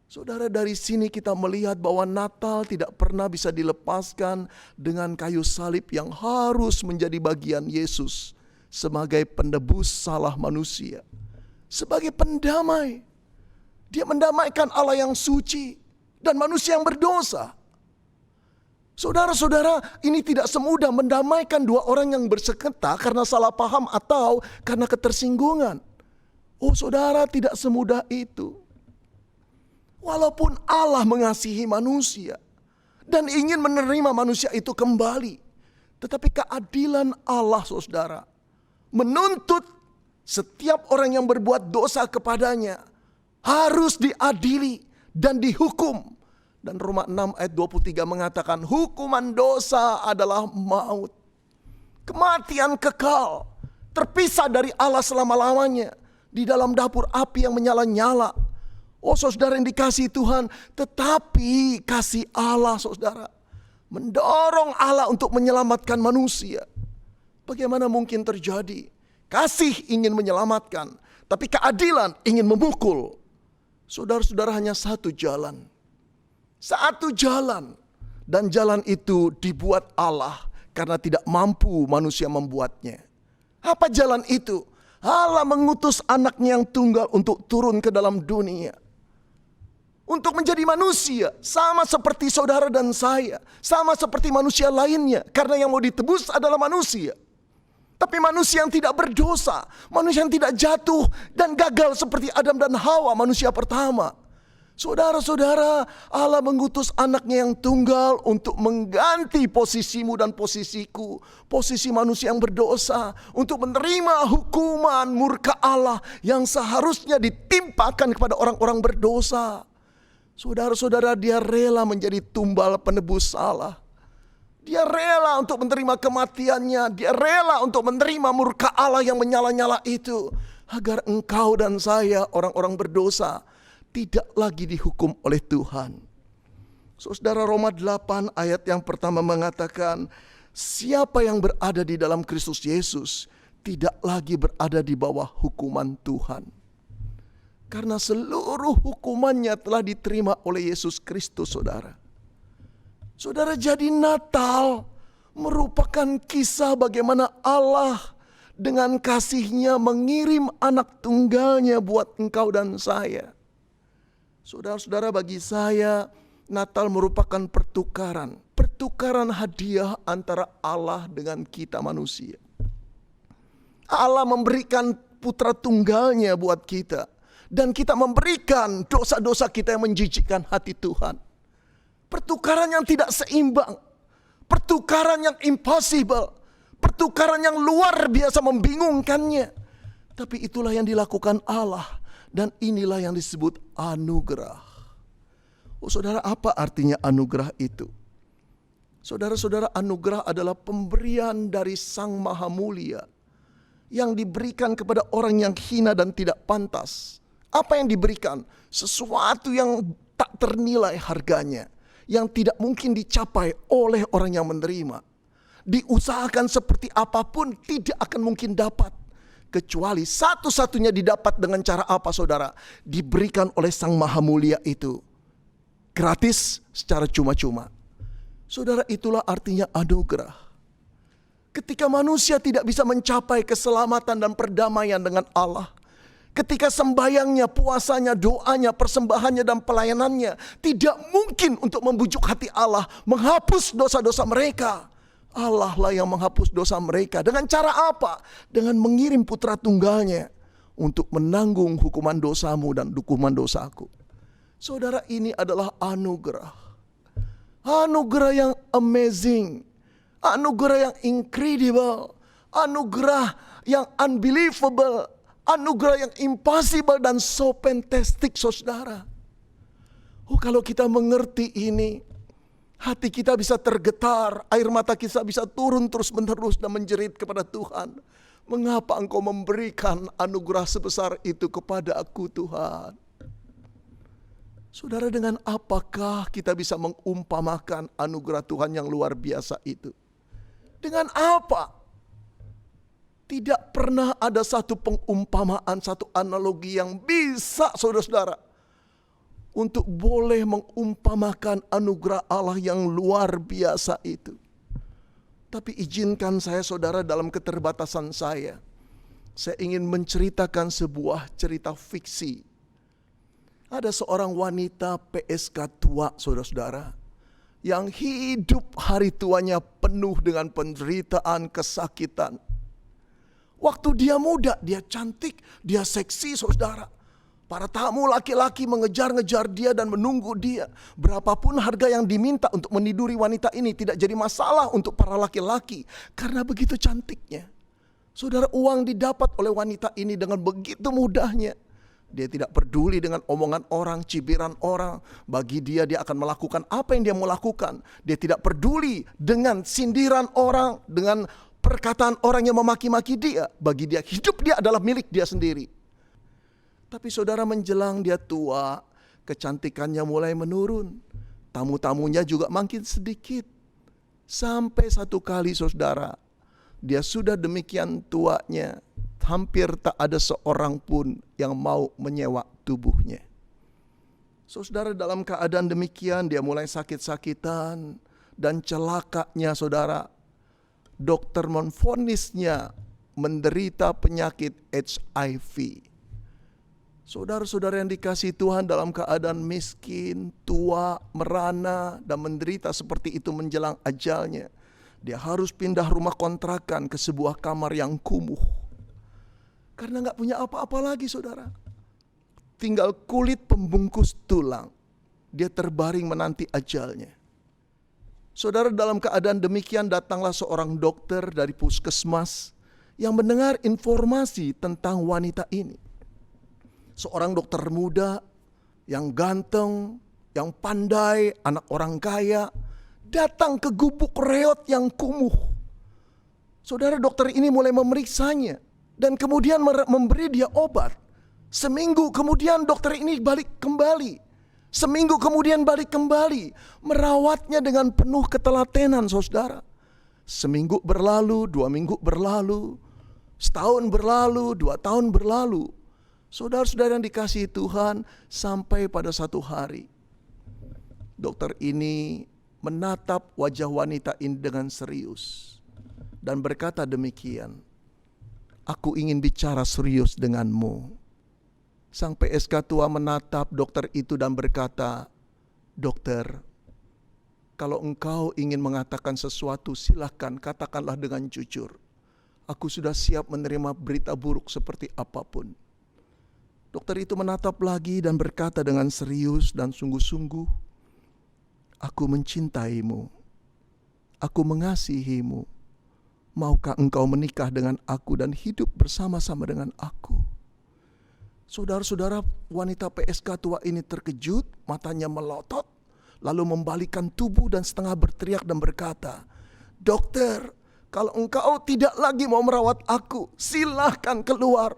Saudara, dari sini kita melihat bahwa Natal tidak pernah bisa dilepaskan dengan kayu salib yang harus menjadi bagian Yesus sebagai penebus salah manusia. Sebagai pendamai. Dia mendamaikan Allah yang suci dan manusia yang berdosa. Saudara-saudara, ini tidak semudah mendamaikan dua orang yang bersengketa karena salah paham atau karena ketersinggungan. Oh saudara, tidak semudah itu. Walaupun Allah mengasihi manusia dan ingin menerima manusia itu kembali, tetapi keadilan Allah, saudara, menuntut setiap orang yang berbuat dosa kepadanya harus diadili dan dihukum. Dan Roma 6 ayat 23 mengatakan hukuman dosa adalah maut. Kematian kekal, terpisah dari Allah selama-lamanya di dalam dapur api yang menyala-nyala. Oh saudara yang dikasihi Tuhan, tetapi kasih Allah saudara mendorong Allah untuk menyelamatkan manusia. Bagaimana mungkin terjadi? Kasih ingin menyelamatkan, tapi keadilan ingin memukul. Saudara-saudara, hanya satu jalan. Satu jalan. Dan jalan itu dibuat Allah karena tidak mampu manusia membuatnya. Apa jalan itu? Allah mengutus anaknya yang tunggal untuk turun ke dalam dunia. Untuk menjadi manusia, sama seperti saudara dan saya, sama seperti manusia lainnya. Karena yang mau ditebus adalah manusia. Tapi manusia yang tidak berdosa, manusia yang tidak jatuh dan gagal seperti Adam dan Hawa, manusia pertama. Saudara-saudara, Allah mengutus anaknya yang tunggal untuk mengganti posisimu dan posisiku. Posisi manusia yang berdosa. Untuk menerima hukuman murka Allah yang seharusnya ditimpakan kepada orang-orang berdosa. Saudara-saudara, dia rela menjadi tumbal penebus salah. Dia rela untuk menerima kematiannya. Dia rela untuk menerima murka Allah yang menyala-nyala itu. Agar engkau dan saya, orang-orang berdosa, tidak lagi dihukum oleh Tuhan. Saudara, Roma 8 ayat yang pertama mengatakan, siapa yang berada di dalam Kristus Yesus tidak lagi berada di bawah hukuman Tuhan. Karena seluruh hukumannya telah diterima oleh Yesus Kristus, saudara. Saudara, jadi Natal merupakan kisah bagaimana Allah dengan kasih-Nya mengirim anak tunggalnya buat engkau dan saya. Saudara-saudara, bagi saya Natal merupakan pertukaran. Pertukaran hadiah antara Allah dengan kita manusia. Allah memberikan putra tunggalnya buat kita. Dan kita memberikan dosa-dosa kita yang menjijikkan hati Tuhan. Pertukaran yang tidak seimbang. Pertukaran yang impossible. Pertukaran yang luar biasa membingungkannya. Tapi itulah yang dilakukan Allah. Dan inilah yang disebut anugerah. Oh saudara, apa artinya anugerah itu? Saudara-saudara, anugerah adalah pemberian dari Sang Maha Mulia. Yang diberikan kepada orang yang hina dan tidak pantas. Apa yang diberikan? Sesuatu yang tak ternilai harganya. Yang tidak mungkin dicapai oleh orang yang menerima. Diusahakan seperti apapun tidak akan mungkin dapat. Kecuali satu-satunya didapat dengan cara apa, saudara? Diberikan oleh Sang Maha Mulia itu. Gratis, secara cuma-cuma. Saudara, itulah artinya anugerah. Ketika manusia tidak bisa mencapai keselamatan dan perdamaian dengan Allah. Ketika sembayangnya, puasanya, doanya, persembahannya dan pelayanannya tidak mungkin untuk membujuk hati Allah menghapus dosa-dosa mereka. Allah lah yang menghapus dosa mereka. Dengan cara apa? Dengan mengirim putra tunggalnya untuk menanggung hukuman dosamu dan hukuman dosaku. Saudara, ini adalah anugerah. Anugerah yang amazing. Anugerah yang incredible. Anugerah yang unbelievable. Anugerah yang impossible dan so fantastic, saudara. Oh, kalau kita mengerti ini, hati kita bisa tergetar, air mata kita bisa turun terus-menerus dan menjerit kepada Tuhan. Mengapa Engkau memberikan anugerah sebesar itu kepada aku, Tuhan? Saudara, dengan apakah kita bisa mengumpamakan anugerah Tuhan yang luar biasa itu? Dengan apa? Tidak pernah ada satu pengumpamaan, satu analogi yang bisa saudara-saudara untuk boleh mengumpamakan anugerah Allah yang luar biasa itu. Tapi izinkan saya saudara, dalam keterbatasan saya ingin menceritakan sebuah cerita fiksi. Ada seorang wanita PSK tua saudara-saudara, yang hidup hari tuanya penuh dengan penderitaan, kesakitan. Waktu dia muda, dia cantik, dia seksi saudara. Para tamu laki-laki mengejar-ngejar dia dan menunggu dia. Berapapun harga yang diminta untuk meniduri wanita ini tidak jadi masalah untuk para laki-laki. Karena begitu cantiknya. Saudara, uang didapat oleh wanita ini dengan begitu mudahnya. Dia tidak peduli dengan omongan orang, cibiran orang. Bagi dia akan melakukan apa yang dia mau lakukan. Dia tidak peduli dengan sindiran orang, dengan perkataan orang yang memaki-maki dia. Bagi dia, hidup dia adalah milik dia sendiri. Tapi saudara, menjelang dia tua, kecantikannya mulai menurun. Tamu-tamunya juga makin sedikit. Sampai satu kali saudara, dia sudah demikian tuanya, hampir tak ada seorang pun yang mau menyewa tubuhnya. Saudara, dalam keadaan demikian dia mulai sakit-sakitan. Dan celakanya saudara, dokter memvonisnya menderita penyakit HIV. Saudara-saudara yang dikasihi Tuhan, dalam keadaan miskin, tua, merana, dan menderita seperti itu menjelang ajalnya, dia harus pindah rumah kontrakan ke sebuah kamar yang kumuh. Karena gak punya apa-apa lagi saudara. Tinggal kulit pembungkus tulang. Dia terbaring menanti ajalnya. Saudara, dalam keadaan demikian datanglah seorang dokter dari puskesmas yang mendengar informasi tentang wanita ini. Seorang dokter muda yang ganteng, yang pandai, anak orang kaya, datang ke gubuk reot yang kumuh. Saudara, dokter ini mulai memeriksanya dan kemudian memberi dia obat. Seminggu kemudian dokter ini balik kembali. Seminggu kemudian balik kembali. Merawatnya dengan penuh ketelatenan saudara. Seminggu berlalu, 2 minggu berlalu, setahun berlalu, 2 tahun berlalu. Saudara-saudara yang dikasihi Tuhan, sampai pada satu hari dokter ini menatap wajah wanita ini dengan serius dan berkata demikian, "Aku ingin bicara serius denganmu." Sang PSK tua menatap dokter itu dan berkata, "Dokter, kalau engkau ingin mengatakan sesuatu, silakan katakanlah dengan jujur. Aku sudah siap menerima berita buruk seperti apapun." Dokter itu menatap lagi dan berkata dengan serius dan sungguh-sungguh, "Aku mencintaimu. Aku mengasihimu. Maukah engkau menikah dengan aku dan hidup bersama-sama dengan aku?" Saudara-saudara, wanita PSK tua ini terkejut, matanya melotot, lalu membalikkan tubuh dan setengah berteriak dan berkata, "Dokter, kalau engkau tidak lagi mau merawat aku, silahkan keluar.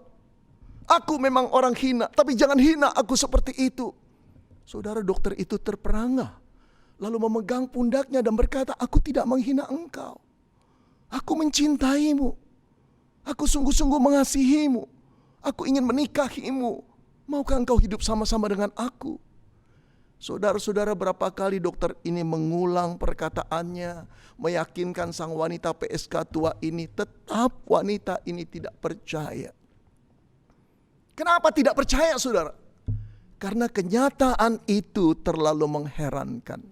Aku memang orang hina, tapi jangan hina aku seperti itu." Saudara, dokter itu terperangah, lalu memegang pundaknya dan berkata, "Aku tidak menghina engkau. Aku mencintaimu. Aku sungguh-sungguh mengasihimu. Aku ingin menikahimu. Maukah engkau hidup sama-sama dengan aku?" Saudara-saudara, berapa kali dokter ini mengulang perkataannya, meyakinkan sang wanita PSK tua ini, tetap wanita ini tidak percaya. Kenapa tidak percaya saudara? Karena kenyataan itu terlalu mengherankan.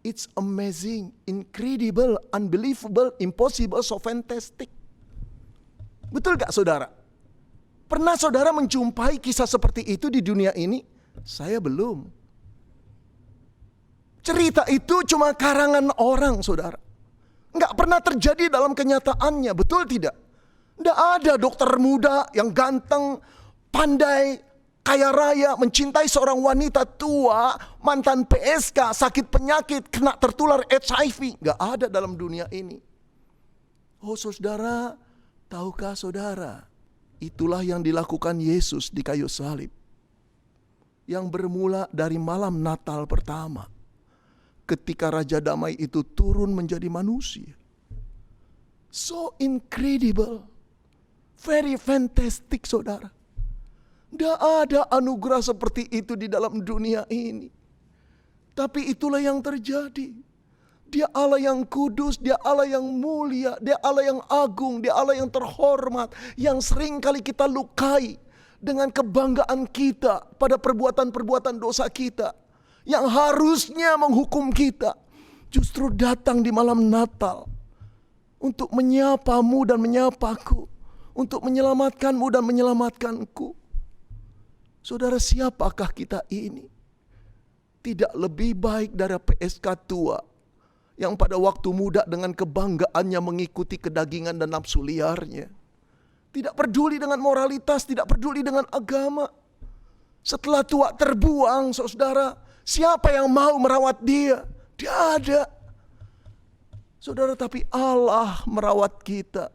It's amazing, incredible, unbelievable, impossible, so fantastic. Betul gak saudara? Pernah saudara menjumpai kisah seperti itu di dunia ini? Saya belum. Cerita itu cuma karangan orang saudara. Nggak pernah terjadi dalam kenyataannya, betul tidak? Nggak ada dokter muda yang ganteng, pandai, kaya raya, mencintai seorang wanita tua, mantan PSK, sakit penyakit, kena tertular HIV. Nggak ada dalam dunia ini. Oh saudara, tahukah saudara? Itulah yang dilakukan Yesus di kayu salib. yang bermula dari malam Natal pertama, ketika Raja Damai itu turun menjadi manusia. So incredible, very fantastic, saudara. Tidak ada anugerah seperti itu di dalam dunia ini. Tapi itulah yang terjadi. Dia Allah yang kudus, Dia Allah yang mulia, Dia Allah yang agung, Dia Allah yang terhormat, yang sering kali kita lukai dengan kebanggaan kita pada perbuatan-perbuatan dosa kita, yang harusnya menghukum kita, justru datang di malam Natal untuk menyapamu dan menyapaku, untuk menyelamatkanmu dan menyelamatkanku. Saudara, siapakah kita ini? Tidak lebih baik dari PSK tua yang pada waktu muda dengan kebanggaannya mengikuti kedagingan dan nafsu liarnya. Tidak peduli dengan moralitas, tidak peduli dengan agama. Setelah tua terbuang, saudara, siapa yang mau merawat dia? Tidak ada. Saudara, tapi Allah merawat kita.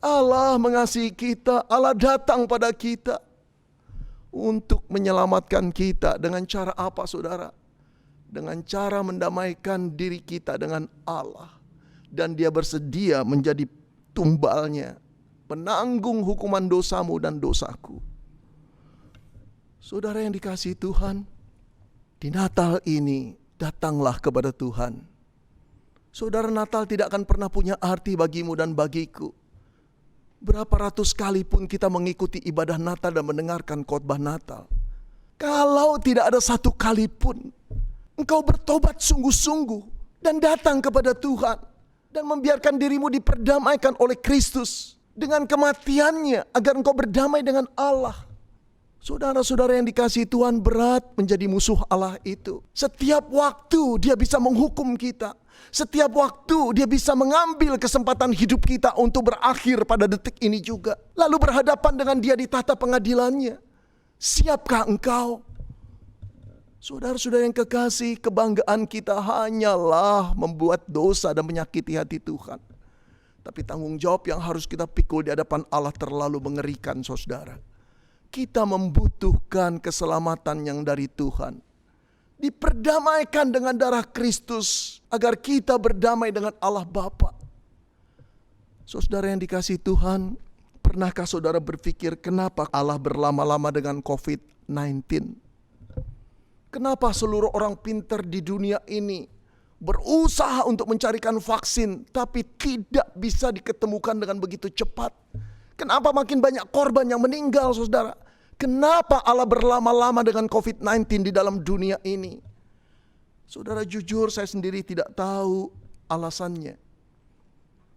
Allah mengasihi kita, Allah datang pada kita untuk menyelamatkan kita. Dengan cara apa, saudara? Dengan cara mendamaikan diri kita dengan Allah. Dan Dia bersedia menjadi tumbalnya, penanggung hukuman dosamu dan dosaku. Saudara yang dikasihi Tuhan, di Natal ini datanglah kepada Tuhan. Saudara, Natal tidak akan pernah punya arti bagimu dan bagiku. Berapa ratus kali pun kita mengikuti ibadah Natal dan mendengarkan khotbah Natal, kalau tidak ada satu kali pun engkau bertobat sungguh-sungguh dan datang kepada Tuhan dan membiarkan dirimu diperdamaikan oleh Kristus dengan kematiannya agar engkau berdamai dengan Allah. Saudara-saudara yang dikasihi Tuhan, berat menjadi musuh Allah itu. Setiap waktu Dia bisa menghukum kita. Setiap waktu Dia bisa mengambil kesempatan hidup kita untuk berakhir pada detik ini juga. Lalu berhadapan dengan Dia di tahta pengadilannya. Siapkah engkau? Saudara-saudara yang kekasih, kebanggaan kita hanyalah membuat dosa dan menyakiti hati Tuhan. Tapi tanggung jawab yang harus kita pikul di hadapan Allah terlalu mengerikan, saudara. Kita membutuhkan keselamatan yang dari Tuhan. Diperdamaikan dengan darah Kristus agar kita berdamai dengan Allah Bapa. Saudara yang dikasihi Tuhan, pernahkah saudara berpikir kenapa Allah berlama-lama dengan COVID-19? Kenapa seluruh orang pintar di dunia ini berusaha untuk mencarikan vaksin tapi tidak bisa diketemukan dengan begitu cepat? Kenapa makin banyak korban yang meninggal, saudara? Kenapa Allah berlama-lama dengan COVID-19 di dalam dunia ini? Saudara, jujur saya sendiri tidak tahu alasannya.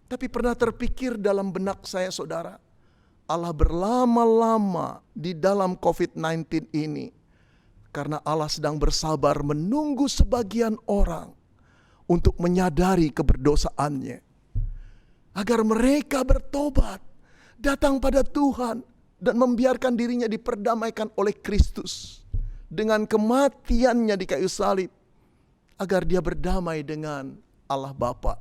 Tapi pernah terpikir dalam benak saya, saudara, Allah berlama-lama di dalam COVID-19 ini karena Allah sedang bersabar menunggu sebagian orang untuk menyadari keberdosaannya, agar mereka bertobat, datang pada Tuhan, dan membiarkan dirinya diperdamaikan oleh Kristus dengan kematiannya di kayu salib, agar dia berdamai dengan Allah Bapa.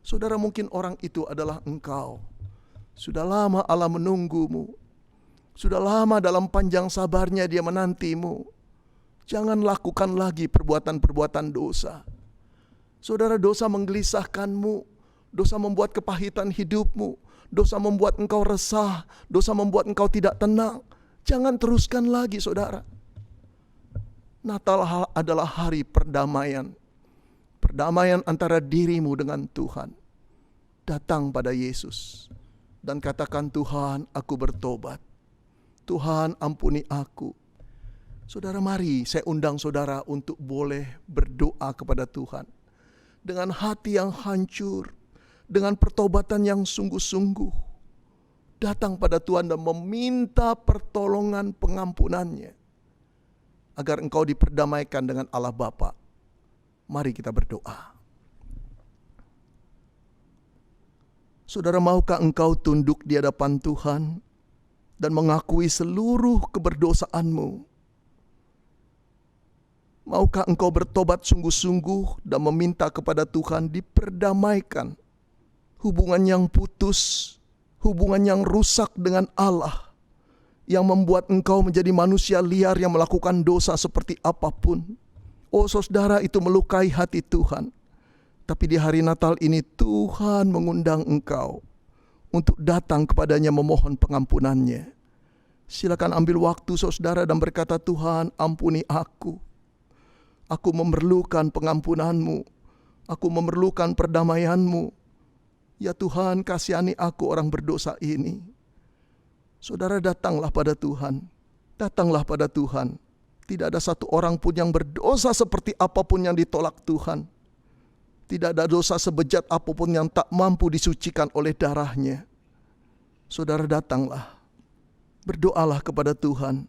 Saudara, mungkin orang itu adalah engkau. Sudah lama Allah menunggumu. Sudah lama dalam panjang sabarnya Dia menantimu. Jangan lakukan lagi perbuatan-perbuatan dosa. Saudara, dosa menggelisahkanmu. Dosa membuat kepahitan hidupmu. Dosa membuat engkau resah, dosa membuat engkau tidak tenang. Jangan teruskan lagi, saudara. Natal adalah hari perdamaian. Perdamaian antara dirimu dengan Tuhan. Datang pada Yesus dan katakan, Tuhan, aku bertobat. Tuhan, ampuni aku. Saudara, mari saya undang saudara untuk boleh berdoa kepada Tuhan. Dengan hati yang hancur, dengan pertobatan yang sungguh-sungguh, datang pada Tuhan dan meminta pertolongan pengampunannya, agar engkau diperdamaikan dengan Allah Bapa. Mari kita berdoa. Saudara, maukah engkau tunduk di hadapan Tuhan dan mengakui seluruh keberdosaanmu? Maukah engkau bertobat sungguh-sungguh dan meminta kepada Tuhan diperdamaikan hubungan yang putus, hubungan yang rusak dengan Allah, yang membuat engkau menjadi manusia liar yang melakukan dosa seperti apapun. Oh saudara, itu melukai hati Tuhan. Tapi di hari Natal ini Tuhan mengundang engkau untuk datang kepadanya memohon pengampunannya. Silakan ambil waktu saudara dan berkata, Tuhan ampuni aku. Aku memerlukan pengampunanmu. Aku memerlukan perdamaianmu. Ya Tuhan, kasihani aku orang berdosa ini. Saudara, datanglah pada Tuhan. Datanglah pada Tuhan. Tidak ada satu orang pun yang berdosa seperti apapun yang ditolak Tuhan. Tidak ada dosa sebejat apapun yang tak mampu disucikan oleh darahnya. Saudara, datanglah. Berdoalah kepada Tuhan.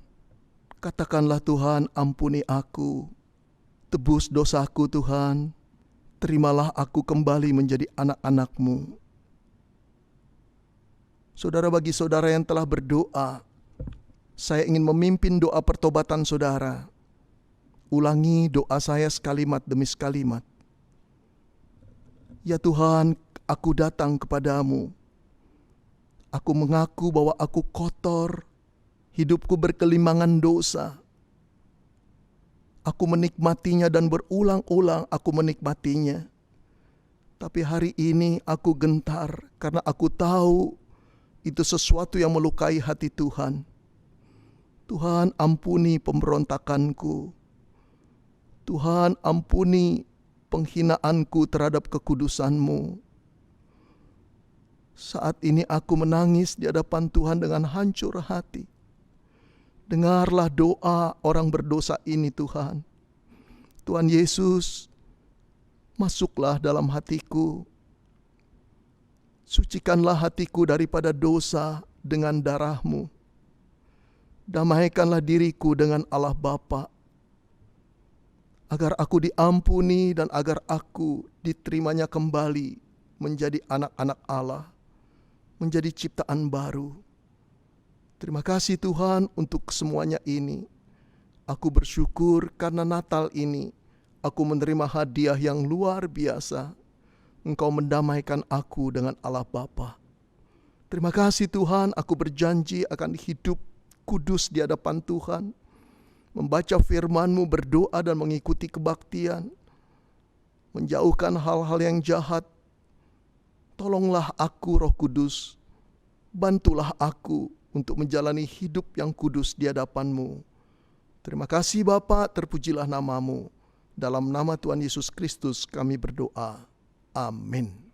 Katakanlah, Tuhan ampuni aku. Tebus dosaku Tuhan. Terimalah aku kembali menjadi anak-anak-Mu. Saudara, bagi saudara yang telah berdoa, saya ingin memimpin doa pertobatan saudara. Ulangi doa saya sekalimat demi sekalimat. Ya Tuhan, aku datang kepadamu. Aku mengaku bahwa aku kotor, hidupku berkelimangan dosa. Aku menikmatinya dan berulang-ulang aku menikmatinya. Tapi hari ini aku gentar karena aku tahu itu sesuatu yang melukai hati Tuhan. Tuhan ampuni pemberontakanku. Tuhan ampuni penghinaanku terhadap kekudusan-Mu. Saat ini aku menangis di hadapan Tuhan dengan hancur hati. Dengarlah doa orang berdosa ini Tuhan. Tuhan Yesus, masuklah dalam hatiku. Sucikanlah hatiku daripada dosa dengan darah-Mu. Damaikanlah diriku dengan Allah Bapa, agar aku diampuni dan agar aku diterimanya kembali menjadi anak-anak Allah, menjadi ciptaan baru. Terima kasih Tuhan untuk semuanya ini. Aku bersyukur karena Natal ini aku menerima hadiah yang luar biasa. Engkau mendamaikan aku dengan Allah Bapa. Terima kasih Tuhan, aku berjanji akan hidup kudus di hadapan Tuhan. Membaca firman-Mu, berdoa dan mengikuti kebaktian. Menjauhkan hal-hal yang jahat. Tolonglah aku Roh Kudus. Bantulah aku untuk menjalani hidup yang kudus di hadapan-Mu. Terima kasih Bapa, terpujilah nama-Mu. Dalam nama Tuhan Yesus Kristus kami berdoa. Amin.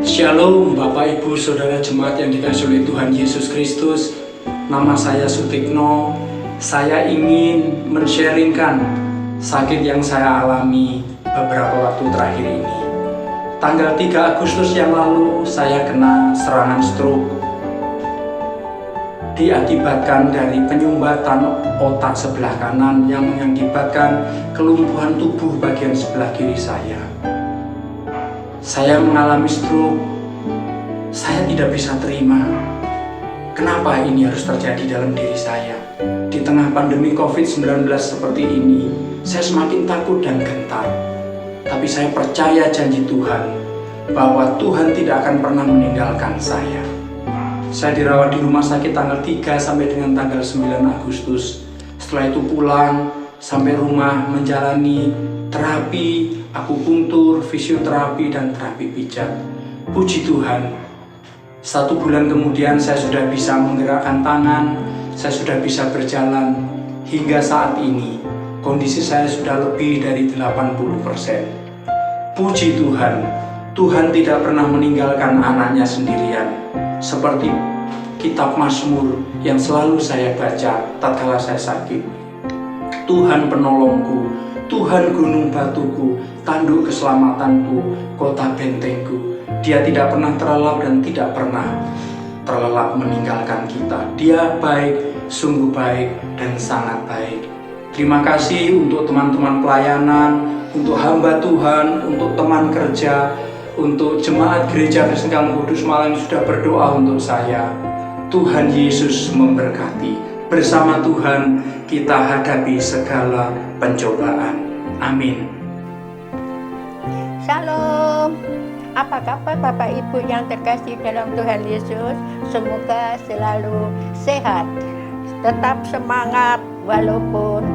Shalom Bapak Ibu Saudara Jemaat yang dikasihi oleh Tuhan Yesus Kristus. Nama saya Sutikno. Saya ingin men-sharingkan sakit yang saya alami beberapa waktu terakhir ini. Tanggal 3 Agustus yang lalu saya kena serangan stroke. Diakibatkan dari penyumbatan otak sebelah kanan yang mengakibatkan kelumpuhan tubuh bagian sebelah kiri saya. Saya mengalami stroke. Saya tidak bisa terima. Kenapa ini harus terjadi dalam diri saya? Di tengah pandemi COVID-19 seperti ini, saya semakin takut dan gentar. Tapi saya percaya janji Tuhan, bahwa Tuhan tidak akan pernah meninggalkan saya. Saya dirawat di rumah sakit tanggal 3 sampai dengan tanggal 9 Agustus. Setelah itu pulang, sampai rumah menjalani terapi, akupunktur, fisioterapi, dan terapi pijat. Puji Tuhan, 1 bulan kemudian saya sudah bisa menggerakkan tangan, saya sudah bisa berjalan. Hingga saat ini, kondisi saya sudah lebih dari 80%. Puji Tuhan, Tuhan tidak pernah meninggalkan anaknya sendirian. Seperti kitab Mazmur yang selalu saya baca tatkala saya sakit. Tuhan penolongku, Tuhan gunung batuku, tanduk keselamatanku, kota bentengku. Dia tidak pernah terlelap dan tidak pernah terlelap meninggalkan kita. Dia baik, sungguh baik, dan sangat baik. Terima kasih untuk teman-teman pelayanan, untuk hamba Tuhan, untuk teman kerja, untuk jemaat gereja Kristen Kudus malam ini sudah berdoa untuk saya. Tuhan Yesus memberkati. Bersama Tuhan kita hadapi segala pencobaan. Amin. Shalom. Apa kabar Bapak Ibu yang terkasih dalam Tuhan Yesus? Semoga selalu sehat, tetap semangat walaupun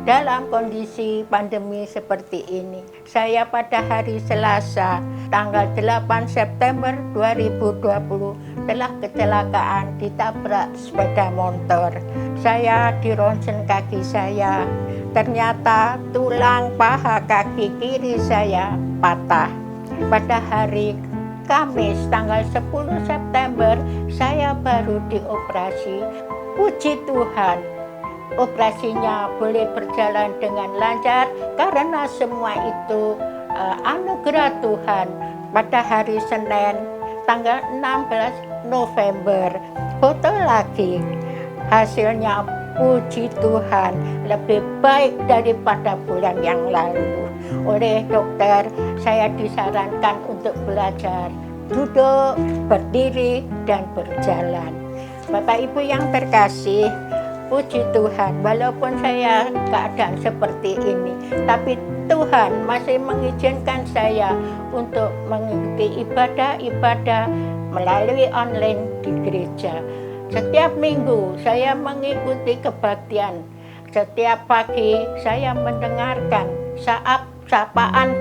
dalam kondisi pandemi seperti ini. Saya pada hari Selasa, tanggal 8 September 2020 telah kecelakaan ditabrak sepeda motor. Saya di ronsen kaki saya. Ternyata tulang paha kaki kiri saya patah. Pada hari Kamis tanggal 10 September saya baru dioperasi. Puji Tuhan, operasinya boleh berjalan dengan lancar karena semua itu anugerah Tuhan. Pada hari Senin tanggal 16 November foto lagi, hasilnya puji Tuhan lebih baik daripada bulan yang lalu. Oleh dokter saya disarankan untuk belajar duduk, berdiri, dan berjalan. Bapak Ibu yang terkasih, puji Tuhan, walaupun saya keadaan seperti ini, tapi Tuhan masih mengizinkan saya untuk mengikuti ibadah-ibadah melalui online di gereja. Setiap minggu saya mengikuti kebaktian. Setiap pagi saya mendengarkan sapaan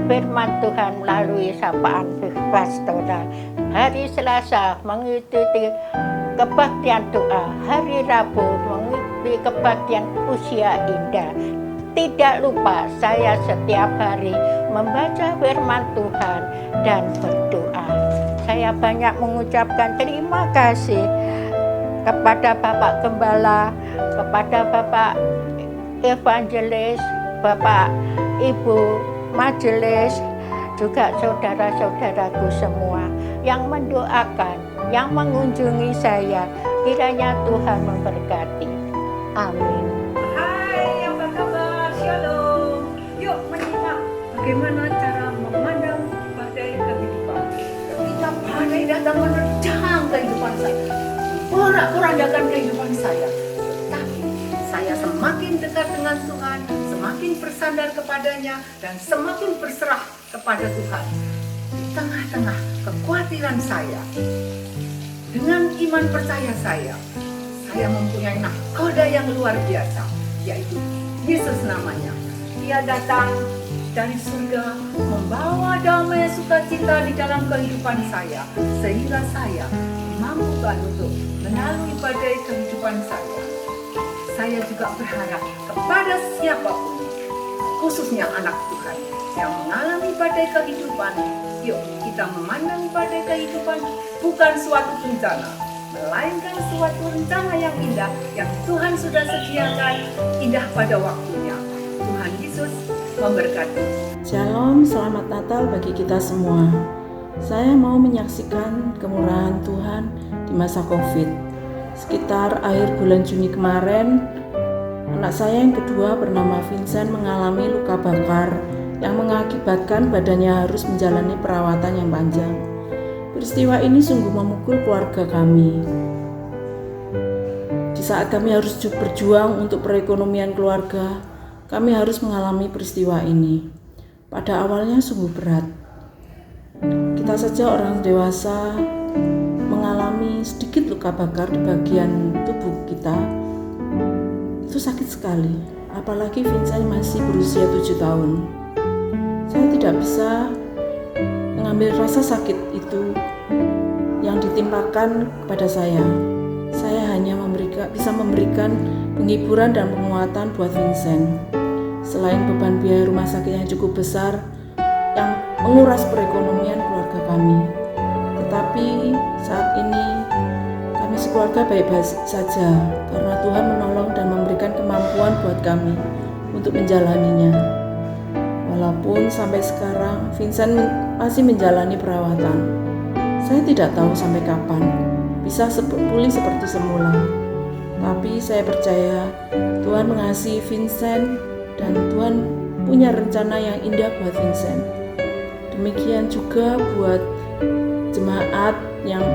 firman Tuhan melalui sapaan pastoral. Hari Selasa mengikuti kebaktian doa. Hari Rabu mengikuti kebaktian usia indah. Tidak lupa saya setiap hari membaca firman Tuhan dan berdoa. Saya banyak mengucapkan terima kasih kepada Bapak Gembala, kepada Bapak Evangelis, Bapak Ibu Majelis, juga saudara-saudaraku semua yang mendoakan, yang mengunjungi saya. Kiranya Tuhan memberkati. Amin. Hai, apa kabar? Shalom. Yuk menyimak bagaimana cara memandang badai kehidupan. Ketika badai datang menerjang kehidupan saya, porak-porandakan kehidupan saya, tapi saya semakin dekat dengan Tuhan, semakin bersandar kepadanya, dan semakin berserah kepada Tuhan. Di tengah-tengah kekhawatiran saya, dengan iman percaya saya mempunyai nahkoda yang luar biasa, yaitu Yesus namanya. Dia datang dari surga membawa damai sukacita di dalam kehidupan saya, sehingga saya dimampukan untuk melalui badai kehidupan saya. Saya juga berharap kepada siapapun, khususnya anak Tuhan yang mengalami badai kehidupan, yuk kita memandang badai kehidupan bukan suatu bencana, melainkan suatu rencana yang indah yang Tuhan sudah sediakan, indah pada waktunya. Tuhan Yesus memberkati. Shalom, selamat Natal bagi kita semua. Saya mau menyaksikan kemurahan Tuhan di masa COVID. Sekitar akhir bulan Juni kemarin, anak saya yang kedua bernama Vincent mengalami luka bakar yang mengakibatkan badannya harus menjalani perawatan yang panjang. Peristiwa ini sungguh memukul keluarga kami. Di saat kami harus berjuang untuk perekonomian keluarga, kami harus mengalami peristiwa ini. Pada awalnya sungguh berat. Kita saja orang dewasa mengalami sedikit luka bakar di bagian tubuh kita, itu sakit sekali. Apalagi Vincent masih berusia 7 tahun. Saya tidak bisa mengambil rasa sakit itu yang ditimpakan kepada saya. Saya hanya bisa memberikan penghiburan dan penguatan buat Vincent. Selain beban biaya rumah sakit yang cukup besar yang menguras perekonomian keluarga kami. Tetapi saat ini kami sekeluarga baik-baik saja karena Tuhan menolong dan memberikan kemampuan buat kami untuk menjalaninya. Walaupun sampai sekarang Vincent masih menjalani perawatan. Saya tidak tahu sampai kapan bisa pulih seperti semula. Tapi saya percaya Tuhan mengasihi Vincent dan Tuhan punya rencana yang indah buat Vincent. Demikian juga buat jemaat yang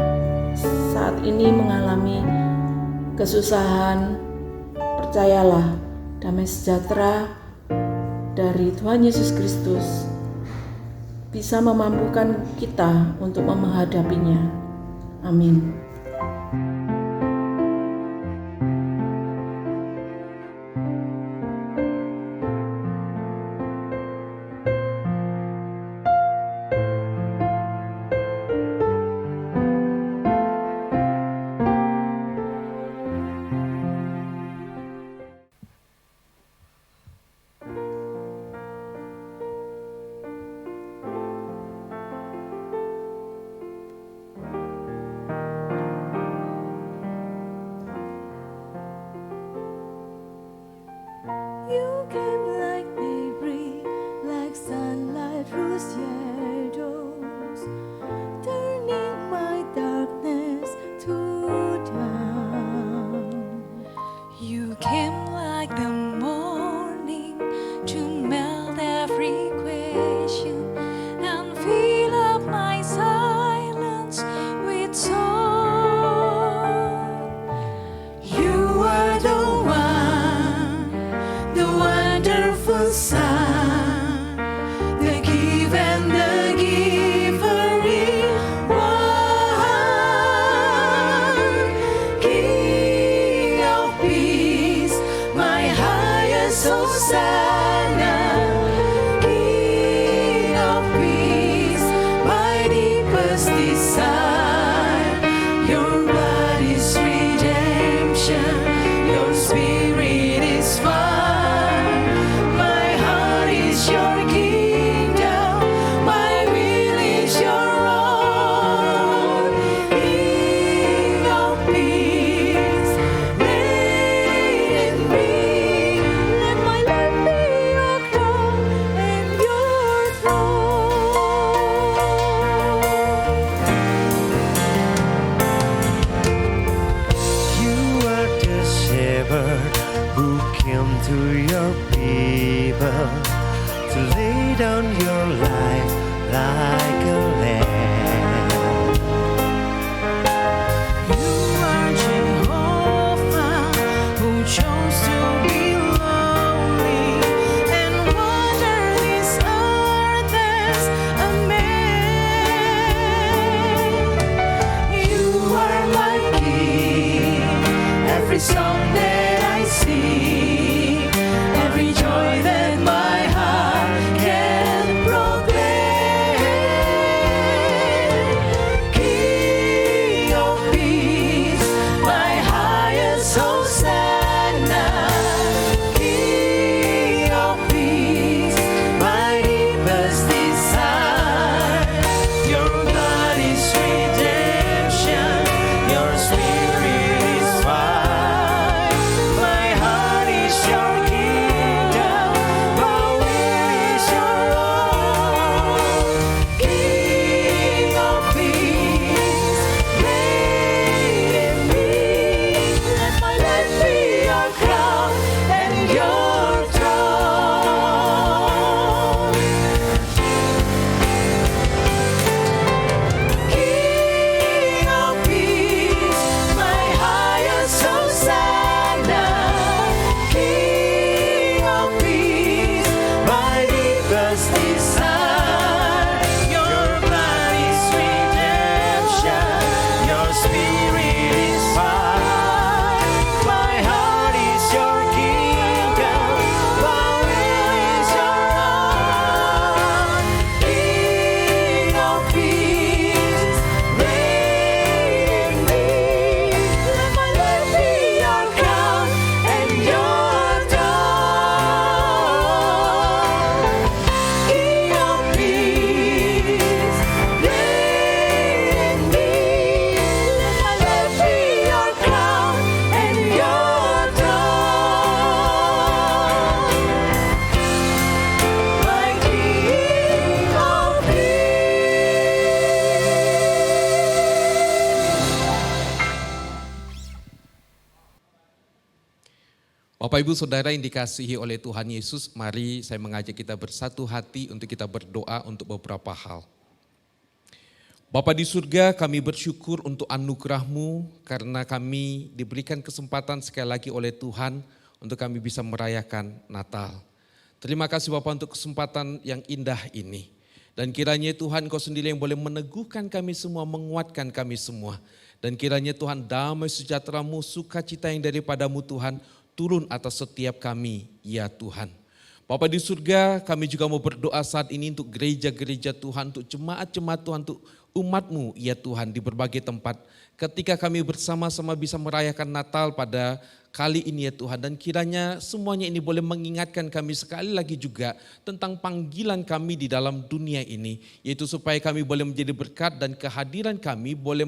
saat ini mengalami kesusahan, percayalah damai sejahtera dari Tuhan Yesus Kristus bisa memampukan kita untuk menghadapinya. Amin. You came like daybreak, like sunlight through shadows, turning my darkness to dawn. You came like the morning to melt every question and fill up my silence with song. You are the one, the wonderful Son, the give and the giver in one. King of peace, my highest Hosanna. King of peace, my deepest desire. Your blood is redemption, your spirit is fire. My heart is your kingdom, my will is your own. King of peace, reign in me. Let my life be your crown and your throne. You are the shepherd who came to your people to lay down your life like a lamb. You are Jehovah, who chose to be lonely and wander this earth as a man. You are my King, every song that I sing, every joy that my heart can proclaim. Bapak Ibu Saudara yang dikasihi oleh Tuhan Yesus, mari saya mengajak kita bersatu hati untuk kita berdoa untuk beberapa hal. Bapa di surga, kami bersyukur untuk anugerah-Mu karena kami diberikan kesempatan sekali lagi oleh Tuhan untuk kami bisa merayakan Natal. Terima kasih Bapak untuk kesempatan yang indah ini. Dan kiranya Tuhan Kau sendiri yang boleh meneguhkan kami semua, menguatkan kami semua. Dan kiranya Tuhan damai sejahtera-Mu, sukacita yang daripada-Mu Tuhan, turun atas setiap kami, ya Tuhan. Bapa di surga, kami juga mau berdoa saat ini untuk gereja-gereja Tuhan, untuk jemaat-jemaat Tuhan, untuk umat-Mu, ya Tuhan, di berbagai tempat. Ketika kami bersama-sama bisa merayakan Natal pada kali ini ya Tuhan, dan kiranya semuanya ini boleh mengingatkan kami sekali lagi juga tentang panggilan kami di dalam dunia ini, yaitu supaya kami boleh menjadi berkat dan kehadiran kami boleh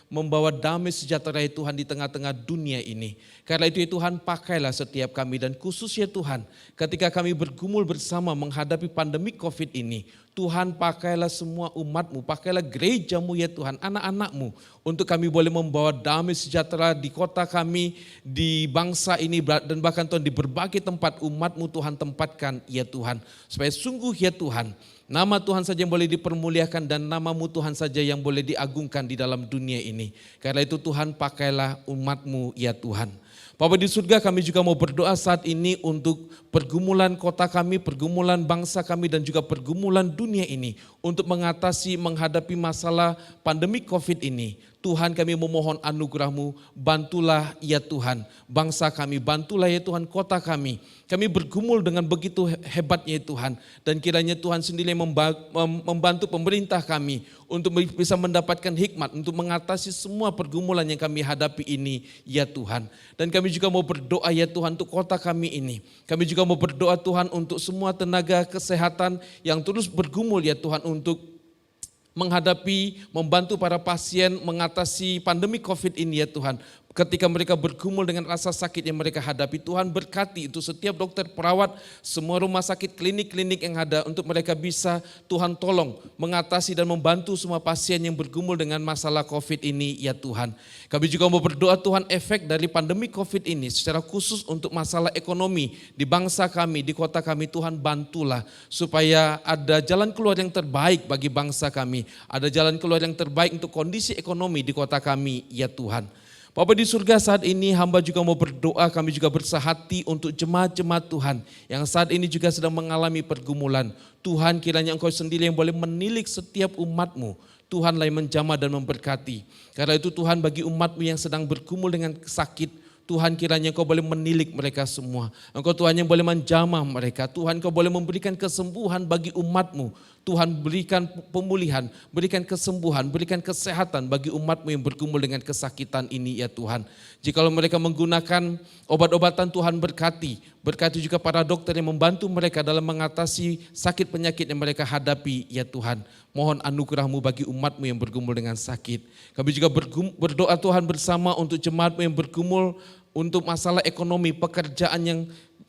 membawa damai sejahtera ya Tuhan di tengah-tengah dunia ini. Karena itu ya Tuhan, pakailah setiap kami dan khususnya Tuhan ketika kami bergumul bersama menghadapi pandemi COVID ini, Tuhan pakailah semua umat-Mu, pakailah gereja-Mu ya Tuhan, anak-anak-Mu, untuk kami boleh membawa damai sejahtera di kota kami, di bangsa ini, dan bahkan Tuhan di berbagai tempat umat-Mu Tuhan tempatkan ya Tuhan. Supaya sungguh ya Tuhan, nama Tuhan saja yang boleh dipermuliakan dan nama-Mu Tuhan saja yang boleh diagungkan di dalam dunia ini. Karena itu Tuhan pakailah umat-Mu ya Tuhan. Bapa di surga, kami juga mau berdoa saat ini untuk pergumulan kota kami, pergumulan bangsa kami dan juga pergumulan dunia ini untuk menghadapi masalah pandemi COVID ini. Tuhan, kami memohon anugerah-Mu, bantulah ya Tuhan bangsa kami, bantulah ya Tuhan kota kami. Kami bergumul dengan begitu hebatnya ya Tuhan, dan kiranya Tuhan sendiri membantu pemerintah kami untuk bisa mendapatkan hikmat untuk mengatasi semua pergumulan yang kami hadapi ini ya Tuhan. Dan kami juga mau berdoa ya Tuhan untuk kota kami ini. Kami juga mau berdoa Tuhan untuk semua tenaga kesehatan yang terus bergumul ya Tuhan untuk menghadapi, membantu para pasien mengatasi pandemi COVID ini ya Tuhan. Ketika mereka bergumul dengan rasa sakit yang mereka hadapi, Tuhan berkati untuk setiap dokter, perawat, semua rumah sakit, klinik-klinik yang ada untuk mereka bisa Tuhan tolong mengatasi dan membantu semua pasien yang bergumul dengan masalah COVID ini ya Tuhan. Kami juga mau berdoa Tuhan, efek dari pandemi COVID ini secara khusus untuk masalah ekonomi di bangsa kami, di kota kami, Tuhan bantulah supaya ada jalan keluar yang terbaik bagi bangsa kami, ada jalan keluar yang terbaik untuk kondisi ekonomi di kota kami ya Tuhan. Bapa di surga, saat ini hamba juga mau berdoa, kami juga bersahati untuk jemaat-jemaat Tuhan yang saat ini juga sedang mengalami pergumulan. Tuhan, kiranya Engkau sendiri yang boleh menilik setiap umat-Mu. Tuhanlah yang menjamah dan memberkati. Karena itu Tuhan, bagi umat-Mu yang sedang bergumul dengan sakit, Tuhan kiranya Engkau boleh menilik mereka semua. Engkau Tuhan yang boleh menjamah mereka. Tuhan, Engkau boleh memberikan kesembuhan bagi umat-Mu. Tuhan, berikan pemulihan, berikan kesembuhan, berikan kesehatan bagi umat-Mu yang bergumul dengan kesakitan ini ya Tuhan. Jikalau mereka menggunakan obat-obatan, Tuhan berkati. Berkati juga para dokter yang membantu mereka dalam mengatasi sakit penyakit yang mereka hadapi ya Tuhan. Mohon anugerah-Mu bagi umat-Mu yang bergumul dengan sakit. Kami juga berdoa Tuhan bersama untuk jemaat-Mu yang bergumul untuk masalah ekonomi, pekerjaan yang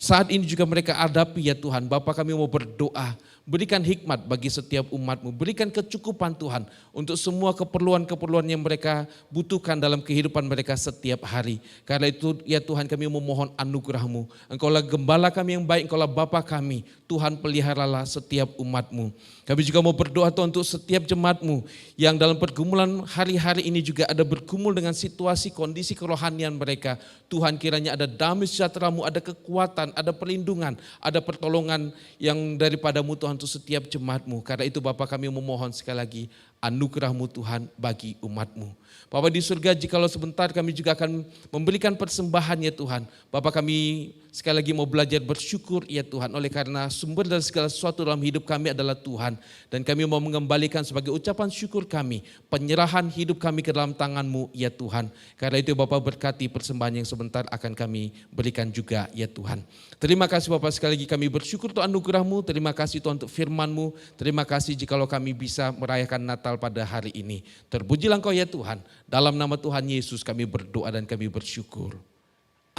saat ini juga mereka hadapi ya Tuhan. Bapa, kami mau berdoa, berikan hikmat bagi setiap umat-Mu, berikan kecukupan Tuhan untuk semua keperluan-keperluan yang mereka butuhkan dalam kehidupan mereka setiap hari. Karena itu ya Tuhan, kami memohon anugerah-Mu. Engkaulah gembala kami yang baik, Engkaulah Bapa kami. Tuhan, peliharalah setiap umat-Mu. Kami juga mau berdoa Tuhan untuk setiap jemaat-Mu yang dalam pergumulan hari-hari ini juga ada bergumul dengan situasi kondisi kerohanian mereka. Tuhan, kiranya ada damai sejahtera-Mu, ada kekuatan, ada perlindungan, ada pertolongan yang daripada-Mu Tuhan untuk setiap jemaat-Mu. Karena itu Bapa, kami memohon sekali lagi anugerah-Mu Tuhan bagi umat-Mu. Bapa di surga, jikalau sebentar kami juga akan memberikan persembahan ya Tuhan. Bapa, kami sekali lagi mau belajar bersyukur ya Tuhan, oleh karena sumber dari segala sesuatu dalam hidup kami adalah Tuhan. Dan kami mau mengembalikan sebagai ucapan syukur kami, penyerahan hidup kami ke dalam tangan-Mu ya Tuhan. Karena itu Bapa, berkati persembahan yang sebentar akan kami berikan juga ya Tuhan. Terima kasih Bapa, sekali lagi kami bersyukur untuk anugerah-Mu, terima kasih Tuhan untuk firman-Mu, terima kasih jikalau kami bisa merayakan Natal pada hari ini. Terpujilah Engkau ya Tuhan, dalam nama Tuhan Yesus kami berdoa dan kami bersyukur.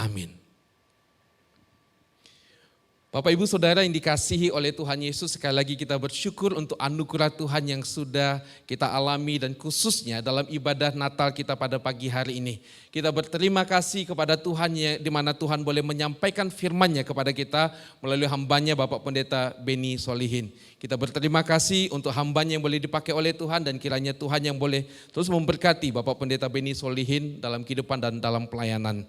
Amin. Bapak Ibu Saudara yang dikasihi oleh Tuhan Yesus, sekali lagi kita bersyukur untuk anugerah Tuhan yang sudah kita alami dan khususnya dalam ibadah Natal kita pada pagi hari ini. Kita berterima kasih kepada Tuhan di mana Tuhan boleh menyampaikan firman-Nya kepada kita melalui hambanya Bapak Pendeta Beni Solihin. Kita berterima kasih untuk hambanya yang boleh dipakai oleh Tuhan dan kiranya Tuhan yang boleh terus memberkati Bapak Pendeta Beni Solihin dalam kehidupan dan dalam pelayanan.